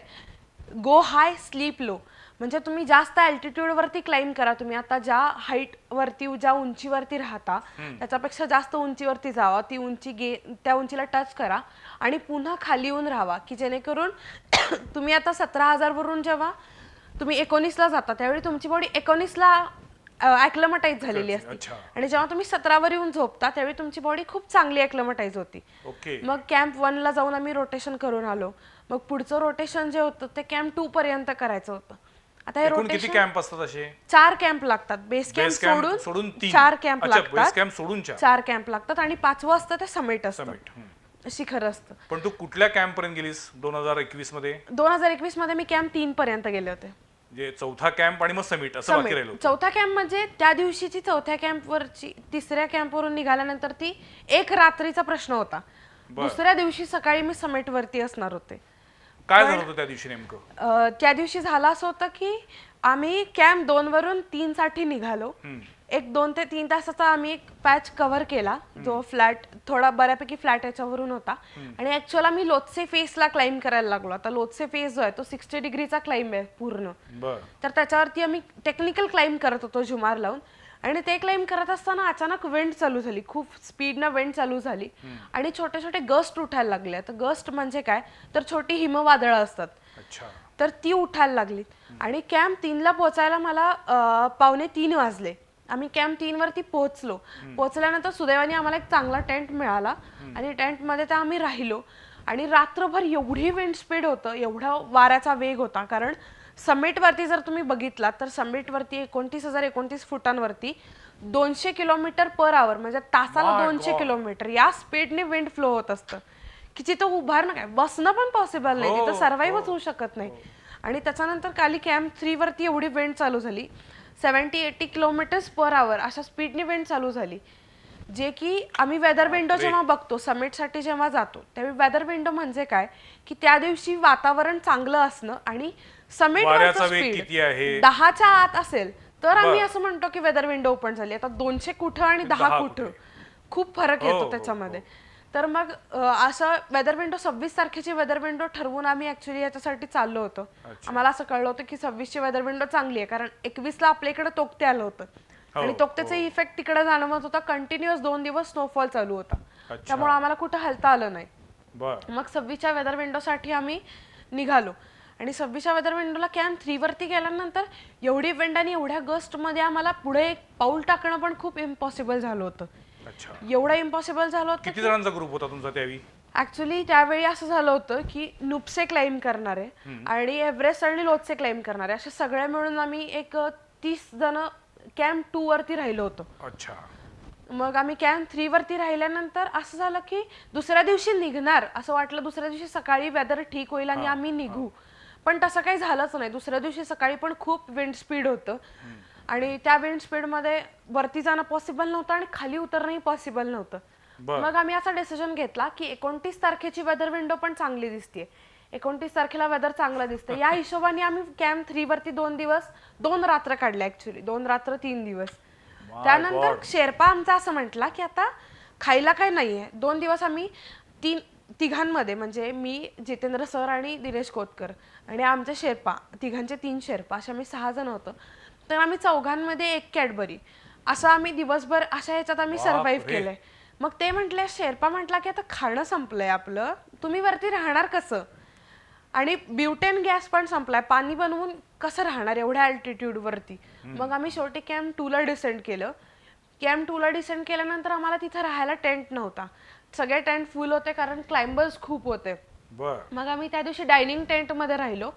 गो हाय स्लीप लो. म्हणजे तुम्ही जास्त अल्टिट्यूड वरती क्लाइंब करा. तुम्ही आता ज्या हाईट वरती, ज्या उंचीवरती राहता त्याच्यापेक्षा जास्त उंचीवरती जावा. ती उंची त्या उंचीला टच करा आणि पुन्हा खाली येऊन राहावा, की जेणेकरून तुम्ही आता 17,000 वरून जेव्हा तुम्ही 19ला जाता त्यावेळी तुमची बॉडी 19ला ॲक्लमटाईज झालेली असते. आणि जेव्हा तुम्ही 17वर येऊन झोपता त्यावेळी तुमची बॉडी खूप चांगली ॲक्लमटाईज होती. मग कॅम्प 1ला जाऊन आम्ही रोटेशन करून आलो. मग पुढचं रोटेशन जे होतं ते कॅम्प 2 पर्यंत करायचं होतं. आता हे रोटेशन किती कॅम्प असतात असे? 4 कॅम्प लागतात. बेस कॅम्प सोडून 4 कॅम्प लागतात. बेस कॅम्प सोडून 4 कॅम्प लागतात आणि 5वं असतं ते समिट असतं, शिखर असतं. पण तू कुठल्या कॅम्प पर्यंत गेलीस 2021 मध्ये? 2021 मध्ये मी कॅम्प 3 पर्यंत गेले होते. म्हणजे चौथा कॅम्प आणि मग समिट असं बाकी राहिलो. चौथा कॅम्प म्हणजे त्या दिवशीची चौथ्या कॅम्पवरची 3ऱ्या कॅम्पवरून निघाल्यानंतर ती एक रात्रीचा प्रश्न होता. दुसऱ्या दिवशी सकाळी मी समिट वरती असणार होते. काय झालं होतं त्या दिवशी नेमकं? त्या दिवशी झालं असं होतं की आम्ही कॅम्प 2 वरून 3 साठी निघालो. एक 2 ते 3 तासाचा आम्ही एक पॅच कव्हर केला जो फ्लॅट, थोडा बऱ्यापैकी फ्लॅट याच्यावरून होता. आणि ऍक्च्युअल आम्ही लोत्से फेसला क्लाइंब करायला लागलो. आता लोत्से फेस जो आहे तो 60 डिग्रीचा क्लाइंब आहे पूर्ण. तर त्याच्यावरती आम्ही टेक्निकल क्लाइंब करत होतो जुमार लावून. आणि ते क्लाइंब करत असताना अचानक विंड चालू झाली, खूप स्पीडनं विंड चालू झाली आणि छोटे छोटे गस्ट उठायला लागले. तर गस्ट म्हणजे काय तर छोटी हिमवादळं असतात. तर ती उठायला लागली आणि कॅम्प 3ला पोहोचायला मला 2:45 वाजले. आम्ही कॅम्प 3 वरती पोहोचलो. पोहोचल्यानंतर सुदैवाने आम्हाला एक चांगला टेंट मिळाला आणि टेंट मध्ये तर आम्ही राहिलो. आणि रात्रभर एवढी विंड स्पीड होतं, एवढा वाऱ्याचा वेग होता. कारण समिट वरती जर तुम्ही बघितलात तर समिट वरती 29,029 फुटांवरती 200 किलोमीटर पर आवर म्हणजे तासाला 200 किलोमीटर या स्पीडने विंड फ्लो होत असतं, की तिथं उभारणं काय बसणं पण पॉसिबल नाही, तिथं सर्व्हाइव्हच होऊ शकत नाही. आणि त्याच्यानंतर खाली कॅम्प 3 वरती एवढी विंड चालू झाली, 70-80 किलोमीटर्स पर आवर अशा स्पीडने विंड चालू झाली. जे की आम्ही वेदर विंडो जेव्हा बघतो समिटसाठी जेव्हा जातो त्यावेळी वेदर विंडो म्हणजे काय की त्या दिवशी वातावरण चांगलं असणं आणि समिट वरचं स्पीड 10च्या आत असेल तर आम्ही असं म्हणतो की वेदर विंडो ओपन झाली. आता 200 कुठं आणि 10 कुठं खूप फरक येतो त्याच्यामध्ये. तर मग असं वेदर विंडो 26 तारखेची वेदर विंडो ठरवून आम्ही ऍक्च्युली याच्यासाठी चाललो होतो. आम्हाला असं कळलं होतं की 26ची वेदर विंडो चांगली आहे कारण 21ला आपल्या इकडे तोक्ते आलं होतं आणि तोक्त्याचा इफेक्ट तिकडे जाणवत होता. कंटिन्युअस 2 दिवस स्नोफॉल चालू होता, त्यामुळे आम्हाला कुठं हलता आलं नाही. मग 26च्या वेदर विंडो साठी आम्ही निघालो आणि 26च्या वेदर विंडोला कॅम्प 3 वरती गेल्यानंतर एवढी विंड आणि एवढ्या गस्ट मध्ये आम्हाला पुढे एक पाऊल टाकणं पण खूप इम्पॉसिबल झालं होतं. एवढं इम्पॉसिबल झालं होतं. किती जणांचा ग्रुप होता तुमचा त्यावेळी? ऍक्च्युली त्यावेळी असं झालं होतं की नुपसे क्लाइंब करणारे आणि एव्हरेस्ट आणि लोत्से क्लाइंब करणारे असे सगळे मिळून आम्ही एक 30 जण कॅम्प 2 वरती राहिलो होतो. मग आम्ही कॅम्प 3 वरती राहिल्यानंतर असं झालं की दुसऱ्या दिवशी निघणार असं वाटलं, दुसऱ्या दिवशी सकाळी वेदर ठीक होईल आणि आम्ही निघू. पण तसं काही झालंच नाही. दुसऱ्या दिवशी सकाळी पण खूप विंड स्पीड होतं आणि त्या विंड स्पीड मध्ये वरती जाणं पॉसिबल नव्हतं आणि खाली उतरणंही पॉसिबल नव्हतं. मग आम्ही असा डिसिजन घेतला की 29 तारखेची वेदर विंडो पण चांगली दिसते, 29 तारखेला वेदर चांगलं दिसतं. या हिशोबाने आम्ही कॅम्प 3 वरती 2 रात्र काढल्या. ऍक्च्युली 2 रात्र 3 दिवस. त्यानंतर शेर्पा आमचा असं म्हटला की आता खायला काय नाहीये. 2 दिवस आम्ही तिघांमध्ये म्हणजे मी, जितेंद्र सर आणि दिनेश कोतकर आणि आमचे शेर्पा तिघांचे 3 शेर्पा असे आम्ही 6 जण होतो. तर आम्ही चौघांमध्ये एक कॅडबरी असं आम्ही दिवसभर अशा ह्याच्यात आम्ही सर्व्हाइव्ह बापरे. केलंय. मग ते म्हटले, शेर्पा म्हटला की आता खाणं संपलंय आपलं, तुम्ही वरती राहणार कसं, आणि ब्युटेन गॅस पण संपलाय, पाणी बनवून कसं राहणार एवढ्या अल्टिट्यूड वरती. मग आम्ही शेवटी कॅम्प 2 ला डिसेंड केलं. कॅम्प 2 ला डिसेंड केल्यानंतर आम्हाला तिथं राहायला टेंट नव्हता, सगळे टेंट फुल होते कारण क्लाइंबर्स खूप होते. बर. मग आम्ही त्या दिवशी डायनिंग टेंट मध्ये राहिलो.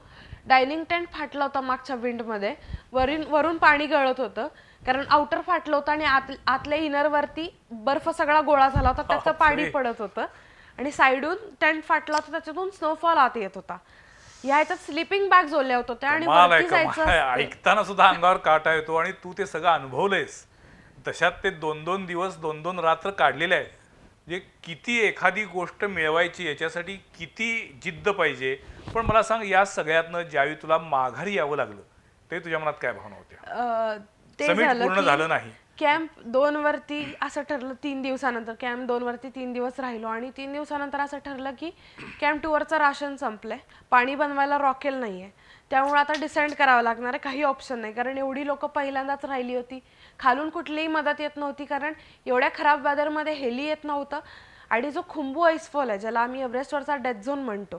डायनिंग टेंट फाटला होता मागच्या विंडमध्ये, वरून पाणी गळत होतं कारण आउटर फाटलं होतं आणि आतल्या इनर वरती बर्फ सगळा गोळा झाला होता, त्याचं पाणी पडत होतं, आणि साईडून टेंट फाटला होता, त्याच्यातून स्नोफॉल आत येत होता. या ह्याच्यात स्लीपिंग बॅग जोडल्या होत्या आणि वरती जायचं असतं. ऐकताना सुद्धा अंगावर काटा येतो. आणि तू ते सगळं अनुभवलंयस, तशात ते 2-2 दिवस 2-2 रात्र काढलेले आहेत. म्हणजे किती एखादी गोष्ट मिळवायची याच्यासाठी किती जिद्द पाहिजे. पण मला सांग, या सगळ्यातनं ज्यावेळी तुला माघारी यावं लागलं ते तुझ्या मनात काय भावना होत्या? ते समिट पूर्ण झालं झालं नाही. की कॅम्प 2 वरती असं ठरलं, 3 दिवसानंतर कॅम्प 2 वरती 3 दिवस राहिलो, आणि 3 दिवसानंतर असं ठरलं की कॅम्प 2 वरचं राशन संपलंय, पाणी बनवायला रॉकेल नाहीये, त्यामुळे आता डिसेंड करावं लागणार आहे, काही ऑप्शन नाही, कारण एवढी लोक पहिल्यांदाच राहिली होती, खालून कुठलीही मदत येत नव्हती, कारण एवढ्या खराब वेदरमध्ये हेली येत नव्हतं. आणि जो खुंबू आईसफॉल आहे, ज्याला आम्ही एव्हरेस्टवरचा डेथ झोन म्हणतो,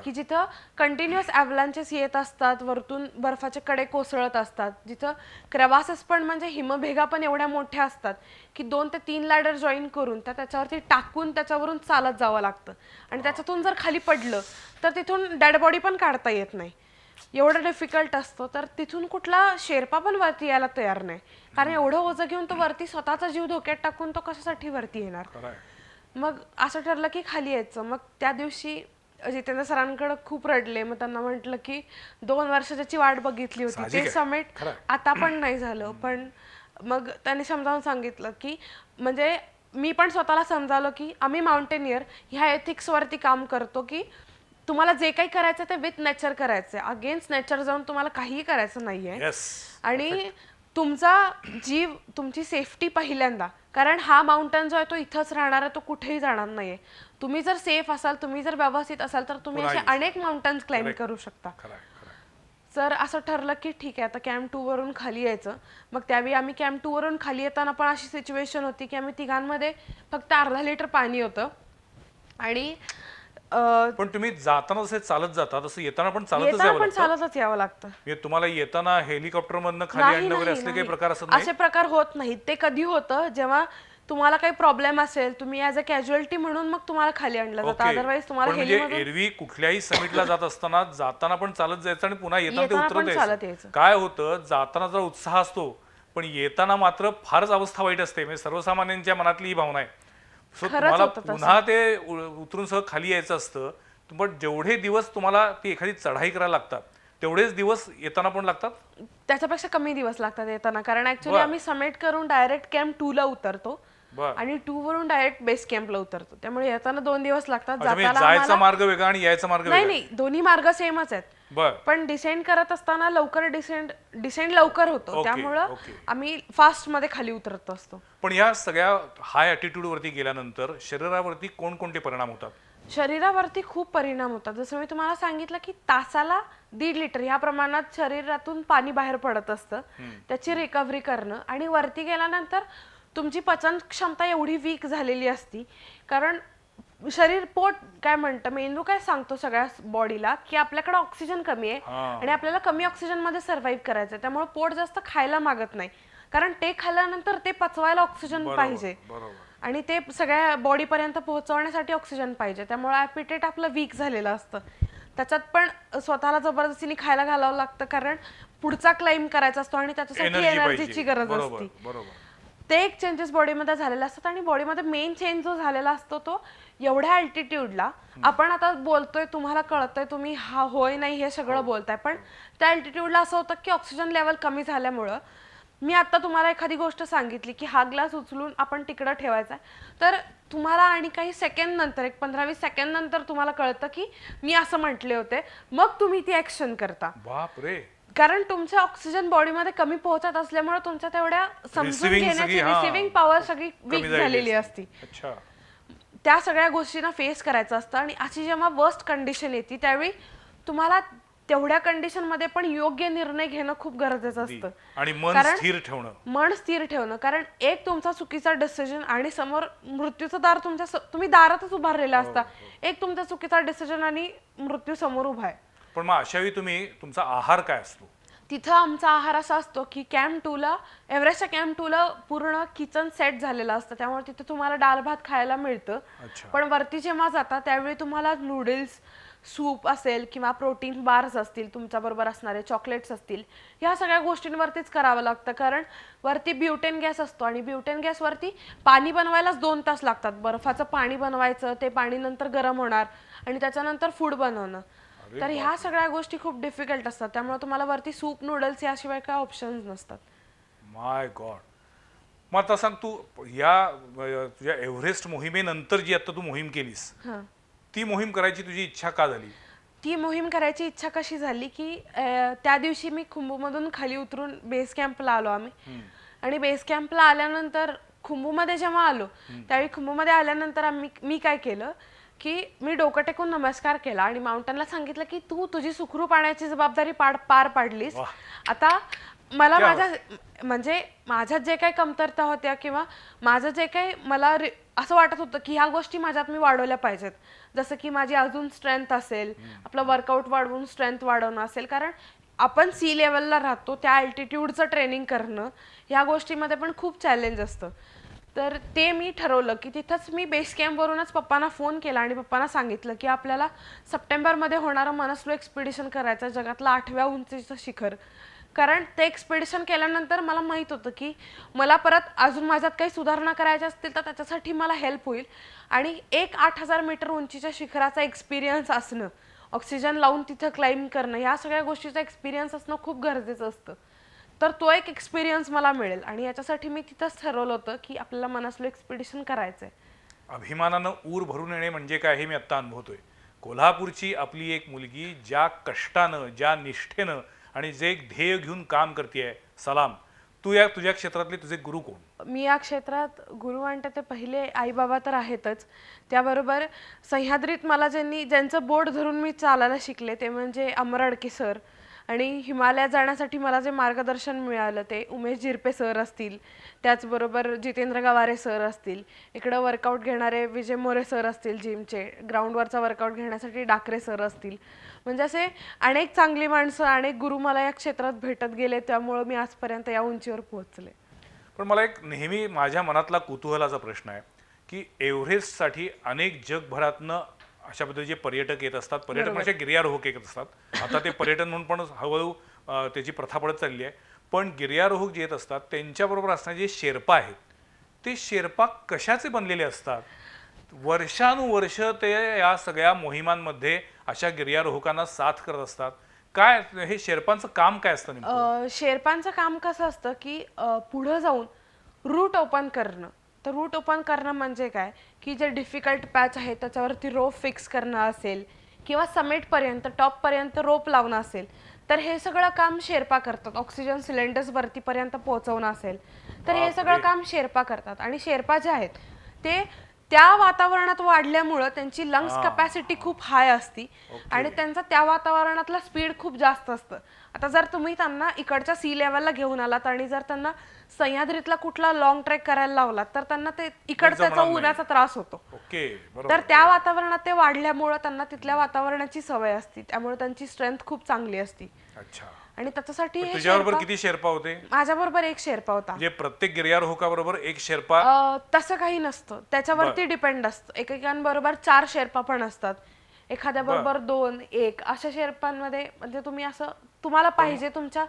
की जिथं कंटिन्युअस ॲव्हलांचेस येत असतात, वरतून बर्फाचे कडे कोसळत असतात, जिथं क्रेवासेस पण म्हणजे हिमभेगा पण एवढ्या मोठ्या असतात की 2 ते 3 लॅडर जॉईन करून त्याच्यावरती टाकून त्याच्यावरून चालत जावं लागतं, आणि त्याच्यातून जर खाली पडलं तर तिथून डेड बॉडी पण काढता येत नाही, एवढं डिफिकल्ट असतो. तर तिथून कुठला शेर्पा पण वरती यायला तयार नाही, कारण एवढं ओझं घेऊन तो वरती स्वतःचा जीव धोक्यात टाकून तो कशासाठी वरती येणार. मग असं ठरलं की खाली यायचं. मग त्या दिवशी जितेंद्र सरांकडे खूप रडले, मग त्यांना म्हटलं की 2 वर्षाची वाट बघितली होती, ते समिट आता पण नाही झालं. पण मग त्यांनी समजावून सांगितलं की, म्हणजे मी पण स्वतःला समजावलं की आम्ही माउंटेनियर ह्या एथिक्स वरती काम करतो की तुम्हाला जे काही करायचं ते विथ नेचर करायचं, अगेन्स्ट नेचर जाऊन तुम्हाला काहीही करायचं नाहीये, आणि तुमचा जीव, तुमची सेफ्टी पहिल्यांदा, कारण हा माउंटन जो आहे तो इथंच राहणार आहे, तो कुठेही जाणार नाहीये. तुम्ही जर सेफ असाल, तुम्ही जर व्यवस्थित असाल, तर तुम्ही असे अनेक माउंटन्स क्लाइंब करू शकता. तर असं ठरलं की ठीक आहे, आता कॅम्प 2 वरून खाली यायचं. मग त्यावेळी आम्ही कॅम्प 2 वरून खाली येताना पण अशी सिच्युएशन होती की आम्ही तिघांमध्ये फक्त अर्धा लिटर पाणी होतं, आणि पण तुम्ही जाताना जसे चालत जाता तसं येताना पण चालतच येताना यावं पण लागतं? चालतच यावं लागतं. म्हणजे तुम्हाला येताना हेलिकॉप्टर मधनं खाली आणणं वगैरे असले काही प्रकार असत नाही? असे प्रकार होत नाहीत. ते कधी होतं जेव्हा तुम्हाला काही प्रॉब्लेम असेल, तुम्ही ॲज अ कॅज्युअलिटी म्हणून मग तुम्हाला खाली आणलं जातं, अदरवाईज तुम्हाला म्हणजे एरवी कुठल्याही समिटला जात असताना जाताना पण चालत जायचं आणि पुन्हा येताना ते उतरत चालत यायचं. यायचं. काय होतं, जाताना जर उत्साह असतो पण येताना मात्र फारच अवस्था वाईट असते. म्हणजे सर्वसामान्यांच्या मनातली ही भावना आहे. सो तुम्हाला पुन्हा ते उतरून सह खाली यायचं असतं. पण जेवढे दिवस तुम्हाला ती एखादी चढाई करायला लागतात तेवढेच दिवस येताना पण लागतात? त्याच्यापेक्षा कमी दिवस लागतात येताना, कारण ऍक्च्युली आम्ही समिट करून डायरेक्ट कॅम्प 2 ला उतरतो आणि 2 वरून डायरेक्ट बेस कॅम्पला उतरतो, त्यामुळे येताना 2 दिवस लागतात. जायचा मार्ग वेगळा आणि यायचा मार्ग वेगळा? नाही, दोन्ही मार्ग सेमच आहेत, पण डिसेंड करत असताना लवकर डिसेंड लवकर होतो, त्यामुळं आम्ही फास्ट मध्ये खाली उतरत असतो. पण या सगळ्या हाय ॲटिट्यूड वरती गेल्यानंतर शरीरावरती कोणकोणते परिणाम होतात? शरीरावरती खूप परिणाम होतात. जसं मी तुम्हाला सांगितलं की तासाला 1.5 लिटर या प्रमाणात शरीरातून पाणी बाहेर पडत असतं, त्याची रिकव्हरी करणं, आणि वरती गेल्यानंतर तुमची पचन क्षमता एवढी वीक झालेली असती, कारण शरीर, पोट काय म्हणतं, मेंदू काय सांगतो सगळ्या बॉडीला की आपल्याकडे ऑक्सिजन कमी आहे आणि आपल्याला कमी ऑक्सिजन मध्ये सर्व्हाइव्ह करायचं, त्यामुळे पोट जास्त खायला मागत नाही, कारण ते खाल्ल्यानंतर ते पचवायला ऑक्सिजन पाहिजे आणि ते सगळ्या बॉडी पर्यंत पोहोचवण्यासाठी ऑक्सिजन पाहिजे, त्यामुळे ॲपिटेट आपलं वीक झालेलं असतं. त्याच्यात पण स्वतःला जबरदस्तीने खायला घालावं लागतं, कारण पुढचा क्लाइम करायचा असतो आणि त्याच्यासाठी एनर्जीची गरज असते. ते एक चेंजेस बॉडीमध्ये झालेले असतात. आणि बॉडीमध्ये मेन चेंज जो झालेला असतो तो एवढ्या अल्टिट्यूडला, आपण आता बोलतोय, तुम्हाला कळतंय, तुम्ही हा होय नाही हे सगळं बोलताय, पण त्या अल्टिट्यूडला असं होतं की ऑक्सिजन लेवल कमी झाल्यामुळं, मी आता तुम्हाला एखादी गोष्ट सांगितली की हा ग्लास उचलून आपण तिकडं ठेवायचा, तर तुम्हाला आणि काही सेकंड नंतर, एक 15-20 सेकंड नंतर तुम्हाला कळतं की मी असं म्हटले होते, मग तुम्ही ती ऍक्शन करता. बापरे. कारण तुमचं ऑक्सिजन बॉडीमध्ये कमी पोहोचत असल्यामुळे तुमच्या तेवढ्या समजून घेण्याची रिसिव्हिंग पॉवर सगळी वीक झालेली असती. त्या सगळ्या गोष्टींना फेस करायचं असतं, आणि अशी जेव्हा वर्स्ट कंडिशन येते त्यावेळी तुम्हाला तेवढ्या कंडिशन मध्ये पण योग्य निर्णय घेणं खूप गरजेचं असतं. आणि मन कारण स्थिर ठेवणं. मन स्थिर ठेवणं, कारण एक तुमचा चुकीचा डिसिजन आणि समोर मृत्यूचं दार तुम्ही दारातच उभारलेला असता. एक तुमचा चुकीचा डिसिजन आणि मृत्यू समोर उभा आहे. पण मग अशावेळी तुम्ही तुमचा आहार काय असतो? तिथं आमचा आहार असा असतो की कॅम्प 2 ला, एव्हरेस्टच्या कॅम्प 2 ला पूर्ण किचन सेट झालेलं असतं, त्यामुळे तिथे तुम्हाला डाळ भात खायला मिळतं. पण वरती जेव्हा जाता त्यावेळी तुम्हाला नूडल्स, सूप असेल किंवा प्रोटीन बार्स असतील, तुमच्या बरोबर असणारे चॉकलेट्स असतील, ह्या सगळ्या गोष्टींवरतीच करावं लागतं. कारण वरती ब्युटेन गॅस असतो आणि ब्युटेन गॅस वरती पाणी बनवायलाच 2 तास लागतात. बर्फाचं पाणी बनवायचं, ते पाणी नंतर गरम होणार आणि त्याच्यानंतर फूड बनवणं. तर ह्या सगळ्या गोष्टी खूप डिफिकल्ट असतात, त्यामुळे तुम्हाला वरती सूप, नूडल्स याशिवाय काय ऑप्शन्स नसतात. माय गॉड. मग आता सांग, तू तुझ्या एव्हरेस्ट मोहिमेनंतर जी आता तू मोहीम केलीस, ती मोहीम करायची तुझी इच्छा का झाली? ती मोहीम करायची इच्छा कशी झाली की त्या दिवशी मी खुंबूमधून खाली उतरून बेस कॅम्पला आलो आम्ही. आणि बेस कॅम्पला आल्यानंतर खुंबूमध्ये जेव्हा आलो त्यावेळी खुंबूमध्ये आल्यानंतर मी काय केलं की मी डोकं टेकून नमस्कार केला आणि माउंटनला सांगितलं की तू तुझी सुखरूप आणण्याची जबाबदारी पार पाडलीस. आता मला म्हणजे माझ्यात जे काही कमतरता होत्या किंवा माझं जे काही मला असं वाटत होतं की ह्या गोष्टी माझ्यात मी वाढवल्या पाहिजेत, जसं की माझी अजून स्ट्रेंथ असेल, आपलं वर्कआउट वाढवून स्ट्रेंथ वाढवणं असेल, कारण आपण सी लेवलला राहतो, त्या अल्टिट्यूडचं ट्रेनिंग करणं ह्या गोष्टीमध्ये पण खूप चॅलेंज असतं. तर ते मी ठरवलं की तिथंच मी बेस कॅम्पवरूनच पप्पांना फोन केला आणि पप्पांना सांगितलं की आपल्याला सप्टेंबरमध्ये होणारं मनस्लो एक्सपिडिशन करायचं, जगातलं 8व्या उंचीचं शिखर. कारण ते एक्सपिडिशन केल्यानंतर मला माहित होतं की मला परत अजून माझ्यात काही सुधारणा करायच्या असतील तर त्याच्यासाठी मला हेल्प होईल. आणि 8000 मीटर उंचीच्या शिखराचा एक्सपिरियन्स असणं, ऑक्सिजन लावून तिथं क्लाइम्ब करणं, या सगळ्या गोष्टीचा एक्सपिरियन्स असणं खूप गरजेचं असतं. तर तो एक एक्सपिरियन्स मला मिळेल आणि याच्यासाठी मी तिथंच ठरवलं होतं की आपल्याला मनस्लो एक्सपिडिशन करायचंय. अभिमानानं ऊर भरून येणे म्हणजे काय हे मी आता अनुभवतोय. कोल्हापूरची आपली एक मुलगी ज्या कष्टानं, ज्या निष्ठेनं आणि जे एक ध्येय घेऊन काम करतेय, सलाम. तुझ्या क्षेत्रातले तुझे गुरु कोण? मी या क्षेत्रात गुरु म्हणते ते पहिले आई बाबा तर आहेतच, त्याबरोबर सह्याद्रीत मला ज्यांचं बोट धरून मी चालायला शिकले ते म्हणजे अमर अडके सर. आणि हिमालयात जाण्यासाठी मला जे मार्गदर्शन मिळालं ते उमेश झिरपे सर असतील, त्याचबरोबर जितेंद्र गवारे सर असतील, इकडं वर्कआउट घेणारे विजय मोरे सर असतील, जिमचे ग्राउंडवरचा वर्कआउट घेण्यासाठी डाकरे सर असतील. म्हणजे असे अनेक चांगली माणसं, अनेक गुरु मला या क्षेत्रात भेटत गेले, त्यामुळे मी आजपर्यंत या उंचीवर पोहोचले. पण मला एक नेहमी माझ्या मनातला कुतूहलाचा प्रश्न आहे की एव्हरेस्टसाठी अनेक जगभरातनं अशा पद्धतीचे पर्यटक येत असतात, पर्यटक म्हणजे गिर्यारोहक येत असतात. आता ते पर्यटन म्हणून पण हळूहळू त्याची प्रथा पडत चालली आहे. पण गिर्यारोहक जे येत असतात त्यांच्याबरोबर असणारे जे शेर्पा आहेत, ते शेर्पा कशाचे बनलेले असतात? वर्षानुवर्ष ते या सगळ्या मोहिमांमध्ये अशा गिर्यारोहकांना साथ करत असतात. काय हे शेर्पांचं काम काय असतं नेमकं? शेर्पांचं काम कसं असतं की पुढं जाऊन रूट ओपन करणं. तर रूट ओपन करणं म्हणजे काय की जे डिफिकल्ट पॅच आहे त्याच्यावरती रोप फिक्स करणं असेल किंवा समिटपर्यंत, टॉपपर्यंत रोप लावणं असेल, तर हे सगळं काम शेर्पा करतात. ऑक्सिजन सिलेंडर्स वरतीपर्यंत पोहोचवणं असेल तर हे सगळं काम शेर्पा करतात. आणि शेर्पा जे आहेत ते त्या वातावरणात वाढल्यामुळं त्यांची लंग्स कॅपॅसिटी खूप हाय असती आणि त्यांचा त्या वातावरणातला स्पीड खूप जास्त असतं. आता जर तुम्ही त्यांना इकडच्या सी लेवलला घेऊन आलात आणि जर त्यांना सह्याद्रीतला कुठला लॉंग ट्रेक करायला लावलात तर त्यांना ते इकडचा उन्हाचा त्रास होतो. तर त्या वातावरणात ते वाढल्यामुळं त्यांना तिथल्या वातावरणाची सवय असते, त्यामुळे त्यांची स्ट्रेंथ खूप चांगली असते. आणि त्याच्यासाठी तुझ्याबरोबर किती शेर्पा होते? माझ्याबरोबर एक शेर्पा होता. म्हणजे प्रत्येक गिर्यारोहकाबरोबर एक शेर्पा? तसं काही नसतं, त्याच्यावरती डिपेंड असतं. एकेकांबरोबर 4 शेर्पा पण असतात, एखाद्या बरोबर 2, 1 अशा शेर्पांमध्ये. म्हणजे तुम्ही असं तुम्हाला पाहिजे तुमच्या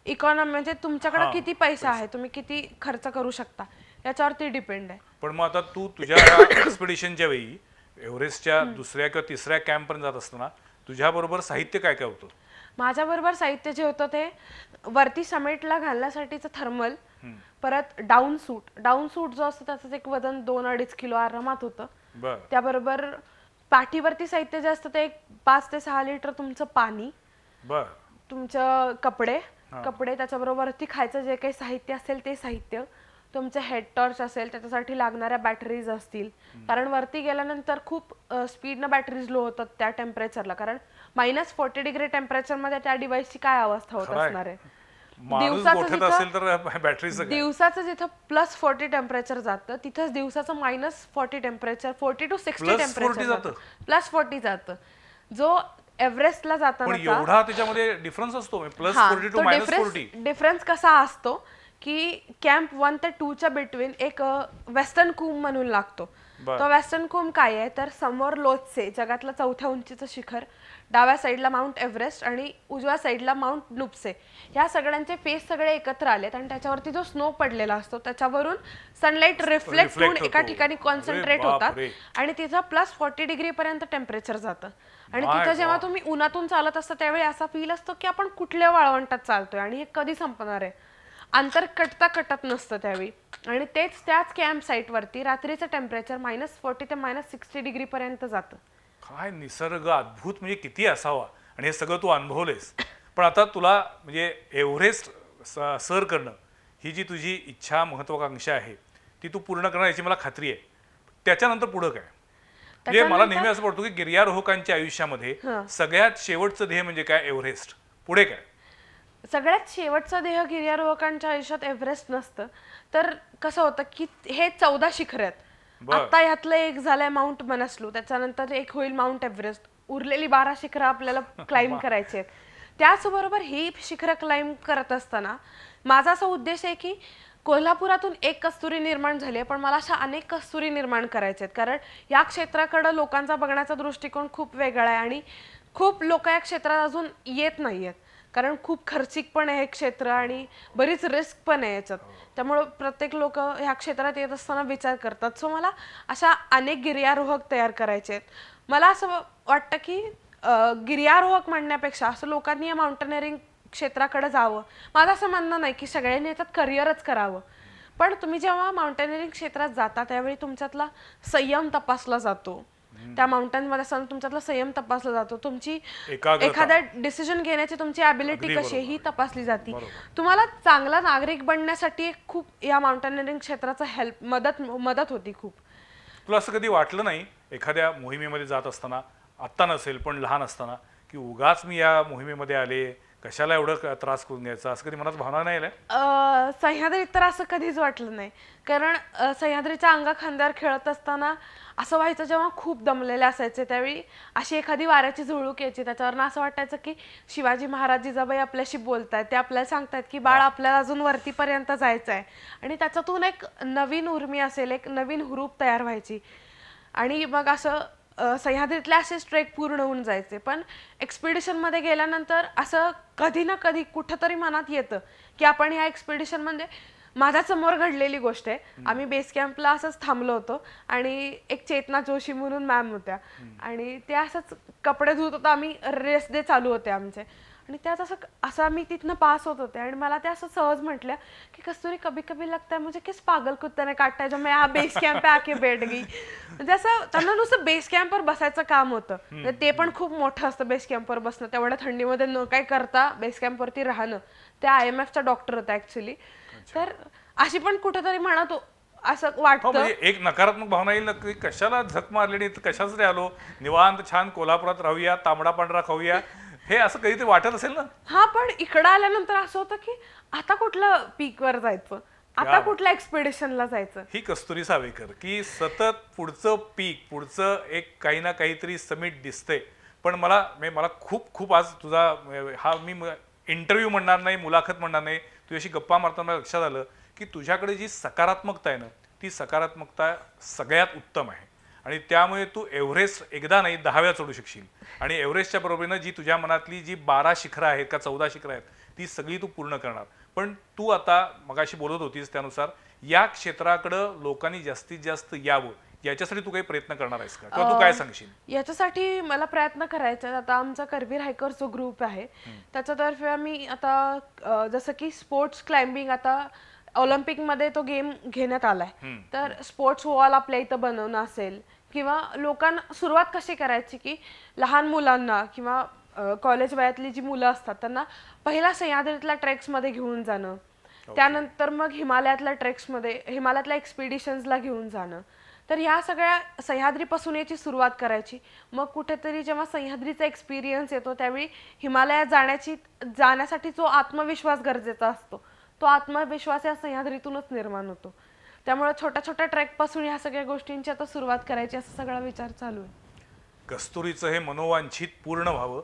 इकॉनॉमी, म्हणजे तुमच्याकडे किती पैसा आहे, तुम्ही किती खर्च करू शकता याच्यावरती डिपेंड आहे. पण मग आता तू तुझ्या एक्सपिडिशनच्या वेळी एव्हरेस्टच्या दुसऱ्या किंवा तिसऱ्या कॅम्प पर्यंत जात असताना तुझ्या बरोबर साहित्य काय काय होतं? माझ्याबरोबर साहित्य जे होतं ते वरती समिटला घालण्यासाठीचं थर्मल, परत डाऊन सूट जो असतो त्याचं एक वजन 2-2.5 किलो आरामात होतं. त्याबरोबर पाठीवरती साहित्य जे असतं ते 5 ते 6 लिटर तुमचं पाणी, तुमचं कपडे, त्याच्याबरोबरती खायचं जे काही साहित्य असेल ते साहित्य, तुमचे हेड टॉर्च असेल, त्याच्यासाठी लागणाऱ्या बॅटरीज असतील. कारण वरती गेल्यानंतर खूप स्पीडनं बॅटरीज लो होतात त्या टेम्परेचरला, कारण -40 डिग्री टेम्परेचर मध्ये त्या डिव्हाइसची काय अवस्था होत खरंय. असणार आहे. माणूस गोठत असेल तर बॅटरीचं काय? दिवसाचं जिथं +40 टेम्परेचर जातं तिथंच दिवसाचं -40 टेम्परेचर 40 to 60 टेम्परेचर जातं. +40 जातं. जो एव्हरेस्टला पण जाताना एवढा त्याच्यामध्ये डिफरन्स असतो +40 to -40. डिफरन्स कसा असतो की कॅम्प 1 ते 2 च्या बिटवीन एक वेस्टर्न कूम म्हणून लागतो. बरं. तो वेस्टर्न कूम काय आहे तर समोर लोत्से जगातलं 4थ्या उंचीचं शिखर, डाव्या साईडला माउंट एव्हरेस्ट आणि उजव्या साईडला माउंट नुप्से, ह्या सगळ्यांचे फेस सगळे एकत्र आलेत आणि त्याच्यावरती जो स्नो पडलेला असतो त्याच्यावरून सनलाईट रिफ्लेक्ट होऊन एका होतो. ठिकाणी कॉन्सन्ट्रेट अरे होतात बापरे. आणि तिथं +40 डिग्री पर्यंत टेम्परेचर जातं. आणि My तिथं जेव्हा God. तुम्ही उन्हातून चालत असता त्यावेळी असा फील असतो की आपण कुठल्या वाळवंटात चालतोय आणि हे कधी संपणार आहे. अंतर कटत नसतं त्यावेळी. आणि त्याच कॅम्प साईट वरती रात्रीचं टेम्परेचर -40 ते -60 डिग्री पर्यंत जातं. काय निसर्ग अद्भुत, म्हणजे किती असावा. आणि हे सगळं तू अनुभवलेस. पण आता तुला म्हणजे एव्हरेस्ट सर करणं ही जी तुझी इच्छा महत्वाकांक्षा आहे ती तू पूर्ण करणार याची मला खात्री आहे. त्याच्यानंतर पुढं काय? म्हणजे मला नेहमी असं वाटतं की गिर्यारोहकांच्या आयुष्यामध्ये सगळ्यात शेवटचं ध्येय म्हणजे काय? एव्हरेस्ट. पुढे काय? सगळ्यात शेवटचं ध्येय गिर्यारोहकांच्या आयुष्यात एव्हरेस्ट नसतं. तर कसं होतं की हे 14 शिखर आहेत. आता ह्यातलं एक झालंय माउंट मनस्लू, त्याच्यानंतर एक होईल माउंट एव्हरेस्ट. उरलेली 12 शिखरं आपल्याला क्लाइंब करायची आहेत. त्याचबरोबर ही शिखरं क्लाइंब करत असताना माझा असा उद्देश आहे की कोल्हापुरातून एक कस्तुरी निर्माण झाली आहे, पण मला अशा अनेक कस्तुरी निर्माण करायच्या आहेत. कारण या क्षेत्राकडे लोकांचा बघण्याचा दृष्टिकोन खूप वेगळा आहे आणि खूप लोक या क्षेत्रात अजून येत नाहीयेत. कारण खूप खर्चिक पण आहे हे क्षेत्र आणि बरीच रिस्क पण आहे याच्यात. त्यामुळं प्रत्येक लोक ह्या क्षेत्रात येत असताना विचार करतात. सो मला अशा अनेक गिर्यारोहक तयार करायचे आहेत. मला असं वाटतं की गिर्यारोहक म्हणण्यापेक्षा असं लोकांनी या माउंटनेअरिंग क्षेत्राकडे जावं. माझं असं म्हणणं नाही की सगळ्यांनी याच्यात करिअरच करावं, पण तुम्ही जेव्हा माउंटनेअरिंग क्षेत्रात जाता त्यावेळी तुमच्यातला संयम तपासला जातो. त्या माउंटनमध्ये असताना तुमच्यातला संयम तपासला जातो. तुमची एखाद्या डिसिजन घेण्याची तुमची ॲबिलिटी कशी आहे ही तपासली जाते. तुम्हाला चांगला नागरिक बनण्यासाठी खूप या माउंटनेअरिंग क्षेत्राचा मदत होती खूप. तुला असं कधी वाटलं नाही एखाद्या मोहिमेमध्ये जात असताना, आत्ता नसेल पण लहान असताना, की उगाच मी या मोहिमेमध्ये आले, कशाला एवढं त्रास करून घ्यायचा, असं कधी मनात भावना नाही आल्या? सह्याद्रीत तर असं कधीच वाटलं नाही. कारण सह्याद्रीच्या अंगा खांद्यावर खेळत असताना असं व्हायचं जेव्हा खूप दमलेले असायचे त्यावेळी अशी एखादी वाऱ्याची झुळूक यायची, त्याच्यावरनं असं वाटायचं की शिवाजी महाराज जिजाबाई आपल्याशी बोलतायत, ते आपल्याला सांगतायत की बाळ आपल्याला अजून वरतीपर्यंत जायचं आहे. आणि त्याच्यातून एक नवीन उर्मी असेल, एक नवीन हुरूप तयार व्हायची. आणि मग असं सह्याद्रीतले असेच ट्रेक पूर्ण होऊन जायचे. पण एक्सपिडिशनमध्ये गेल्यानंतर असं कधी ना कधी कुठंतरी मनात येतं की आपण ह्या एक्सपिडिशनमध्ये माझ्या समोर घडलेली गोष्ट आहे. आम्ही बेस कॅम्पला असंच थांबलो होतो आणि एक चेतना जोशी म्हणून मॅम होत्या आणि ते असंच कपडे धुत होतो. आम्ही रेस्ट डे चालू होते आमचे आणि त्यात असं मी तिथनं पास होत होते आणि मला त्या असं सहज म्हटल्या की कस्तुरी कभी कभी लगता है मुझे किस पागल कुत्ते ने काटा है जो मैं यहाँ बेस कॅम्प पे आके बैठ गई. म्हणजे असं त्यांना नुसतं बेस कॅम्पवर बसायचं काम होतं. ते पण खूप मोठं असतं बेस कॅम्पवर बसणं. तेवढ्या थंडीमध्ये न काय करता बेस कॅम्पवरती राहणं. त्या IMFचा डॉक्टर होता ऍक्च्युली. तर अशी पण कुठेतरी म्हणत असं वाटतं. म्हणजे एक नकारात्मक भावना येईल की कशाला झक मारलेली, कशासाठी आलो, निवांत छान कोल्हापुरात राहूया, तांबडा पांढरा खाऊया, हे असं कधीतरी वाटत असेल ना? हा, पण इकडं आल्यानंतर असं होतं की आता कुठलं पीकवर जायचं, आता कुठल्या एक्सपिडिशनला जायचं. ही कस्तुरी सावेकर की सतत पुढचं पीक, पुढचं एक काही ना काहीतरी समिट दिसतंय. पण मला खूप आज तुझा हा मी इंटरव्ह्यू म्हणणार नाही, मुलाखत म्हणणार नाही, तुझ्याशी गप्पा मारताना मला लक्षात आलं की तुझ्याकडे जी सकारात्मकता आहे ना, ती सकारात्मकता सगळ्यात उत्तम आहे. आणि त्यामुळे तू एव्हरेस्ट एकदा नाही 10 वेळा चढू शकशील. आणि एव्हरेस्टच्या बरोबरीनं जी तुझ्या मनातली जी 12 शिखरं आहेत का 14 शिखरं आहेत ती सगळी तू पूर्ण करणार. पण तू आता मगाशी बोलत होतीस त्यानुसार या क्षेत्राकडं लोकांनी जास्तीत जास्त यावं याच्यासाठी तू काही प्रयत्न करणार आहेस का, किंवा तू काय सांगशील? याच्यासाठी मला प्रयत्न करायचे. आता आमचा करवीर हायकर जो ग्रुप आहे त्याच्यातर्फे आम्ही आता जसं की स्पोर्ट्स क्लाइम्बिंग आता ऑलिम्पिकमध्ये तो गेम घेण्यात आलाय. तर स्पोर्ट्स वॉल आपल्या इथं बनवणं असेल किंवा लोकांना सुरुवात कशी करायची की लहान मुलांना किंवा कॉलेज वयातली जी मुलं असतात त्यांना पहिला सह्याद्रीतल्या ट्रेक्समध्ये घेऊन जाणं, त्यानंतर मग हिमालयातल्या एक्सपिडिशन्सला घेऊन जाणं, तर ह्या सगळ्या सह्याद्रीपासून याची सुरुवात करायची. मग कुठेतरी जेव्हा सह्याद्रीचा एक्सपिरियन्स येतो त्यावेळी हिमालयात जाण्यासाठी जो आत्मविश्वास गरजेचा असतो, तो आत्मविश्वास या सह्याद्रीतूनच निर्माण होतो. त्यामुळे छोट्या छोट्या ट्रेकपासून ह्या सगळ्या गोष्टींची आता सुरुवात करायची असा सगळा विचार चालू आहे. कस्तुरीचं हे मनोवांछित पूर्ण व्हावं.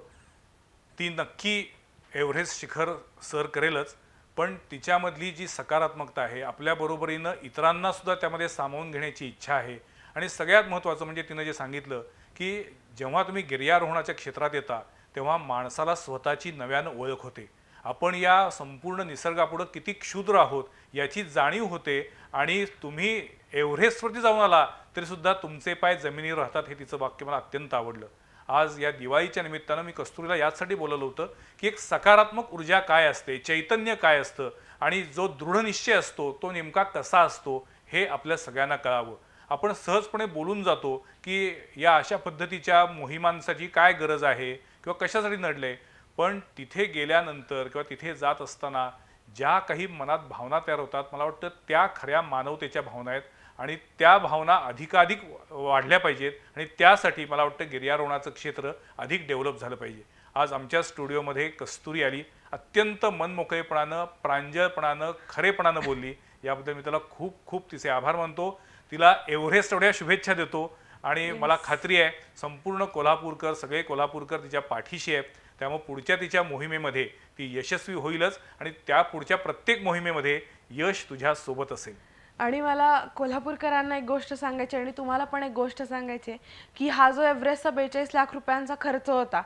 ती नक्की एव्हरेस्ट शिखर सर करेलच, पण तिच्यामधली जी सकारात्मकता आहे, आपल्या बरोबरीनं इतरांना सुद्धा त्यामध्ये सामावून घेण्याची इच्छा आहे. आणि सगळ्यात महत्त्वाचं म्हणजे तिनं जे सांगितलं की जेव्हा तुम्ही गिर्यारोहणाच्या क्षेत्रात येता तेव्हा माणसाला स्वतःची नव्यानं ओळख होते. आपण या संपूर्ण निसर्गापुढं किती क्षुद्र आहोत याची जाणीव होते. आणि तुम्ही एव्हरेस्टवरती जाऊन आला तरी सुद्धा तुमचे पाय जमिनीवर राहतात, हे तिचं वाक्य मला अत्यंत आवडलं. आज या दिवाळीच्या निमित्तानं मी कस्तुरीला यासाठी बोलवलं होतं की एक सकारात्मक ऊर्जा काय असते, चैतन्य काय असतं आणि जो दृढनिश्चय असतो तो नेमका कसा असतो हे आपल्या सगळ्यांना कळावं. आपण सहजपणे बोलून जातो की या अशा पद्धतीच्या मोहिमांसाठी काय गरज आहे किंवा कशासाठी नडले, पण तिथे गेल्यानंतर किंवा तिथे जात असताना ज्या काही मनात भावना तयार होतात, मला वाटतं त्या खऱ्या मानवतेच्या भावना आहेत आणि त्या भावना अधिकाधिक वाढल्या पाहिजेत. आणि त्यासाठी मला वाटतं गिर्यारोहणाचं क्षेत्र अधिक डेव्हलप झालं पाहिजे. आज आमच्या स्टुडिओमध्ये कस्तुरी आली, अत्यंत मनमोकळेपणानं, प्रांजळपणानं, खरेपणानं बोलली. याबद्दल मी त्याला खूप खूप तिचे आभार मानतो. तिला एव्हरेस्ट एवढ्या शुभेच्छा देतो आणि मला खात्री आहे संपूर्ण कोल्हापूरकर, सगळे कोल्हापूरकर तिच्या पाठीशी आहेत. त्यामुळे पुढच्या तिच्या मोहिमेमध्ये ती यशस्वी होईलच आणि त्या पुढच्या प्रत्येक मोहिमेमध्ये यश तुझ्या सोबत असेल. आणि मला कोल्हापूरकरांना एक गोष्ट सांगायची आणि तुम्हाला पण एक गोष्ट सांगायची की हा जो एव्हरेस्टचा 42 लाख रुपयांचा खर्च होता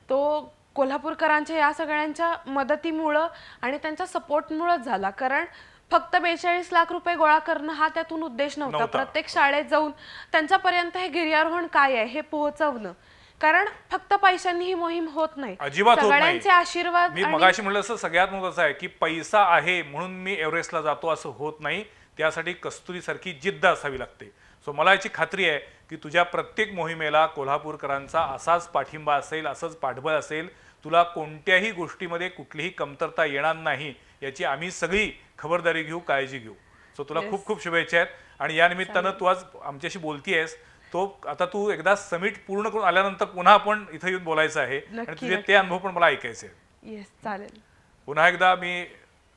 तो कोल्हापूरकरांच्या या सगळ्यांच्या मदतीमुळं आणि त्यांच्या सपोर्टमुळंच झाला. कारण फक्त 42 लाख रुपये गोळा करणं हा त्यातून उद्देश नव्हता. प्रत्येक शाळेत जाऊन त्यांच्यापर्यंत हे गिर्यारोहण काय आहे हे पोहोचवणं. कारण फक्त पैशांनी ही मोहीम होत नाही, अजिबात होत नाही. सगळ्यांचे आशीर्वाद. मी मगाशी म्हणलं असं सगळ्यात महत्त्वाचं आहे की पैसा आहे म्हणून मी एव्हरेस्टला जातो असं होत नाही. त्यासाठी कस्तुरीसारखी जिद्द असावी लागते. सो मला याची खात्री आहे की तुझ्या प्रत्येक मोहिमेला कोल्हापूरकरांचा असाच पाठिंबा असेल, असंच पाठबळ असेल. तुला कोणत्याही गोष्टीमध्ये कुठलीही कमतरता येणार नाही याची आम्ही सगळी खबरदारी घेऊ, काळजी घेऊ. सो तुला खूप खूप शुभेच्छा आहेत. आणि या निमित्तानं तू आज आमच्याशी बोलतीयस, तो आता तू एकदा समिट पूर्ण करून आल्यानंतर पुन्हा आपण इथं येऊन बोलायचं आहे आणि तुझे ते अनुभव पण मला ऐकायचे आहेत. येस, चालेल. पुन्हा एकदा मी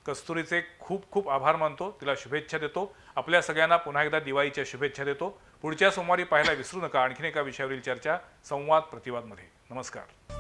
कस्तुरीचे खूप खूप आभार मानतो, तिला शुभेच्छा देतो. आपल्या सगळ्यांना पुन्हा एकदा दिवाळीच्या शुभेच्छा देतो. पुढच्या सोमवारी पाहायला विसरू नका आणखीन एका विषयावरील चर्चा संवाद प्रतिवादमध्ये. नमस्कार.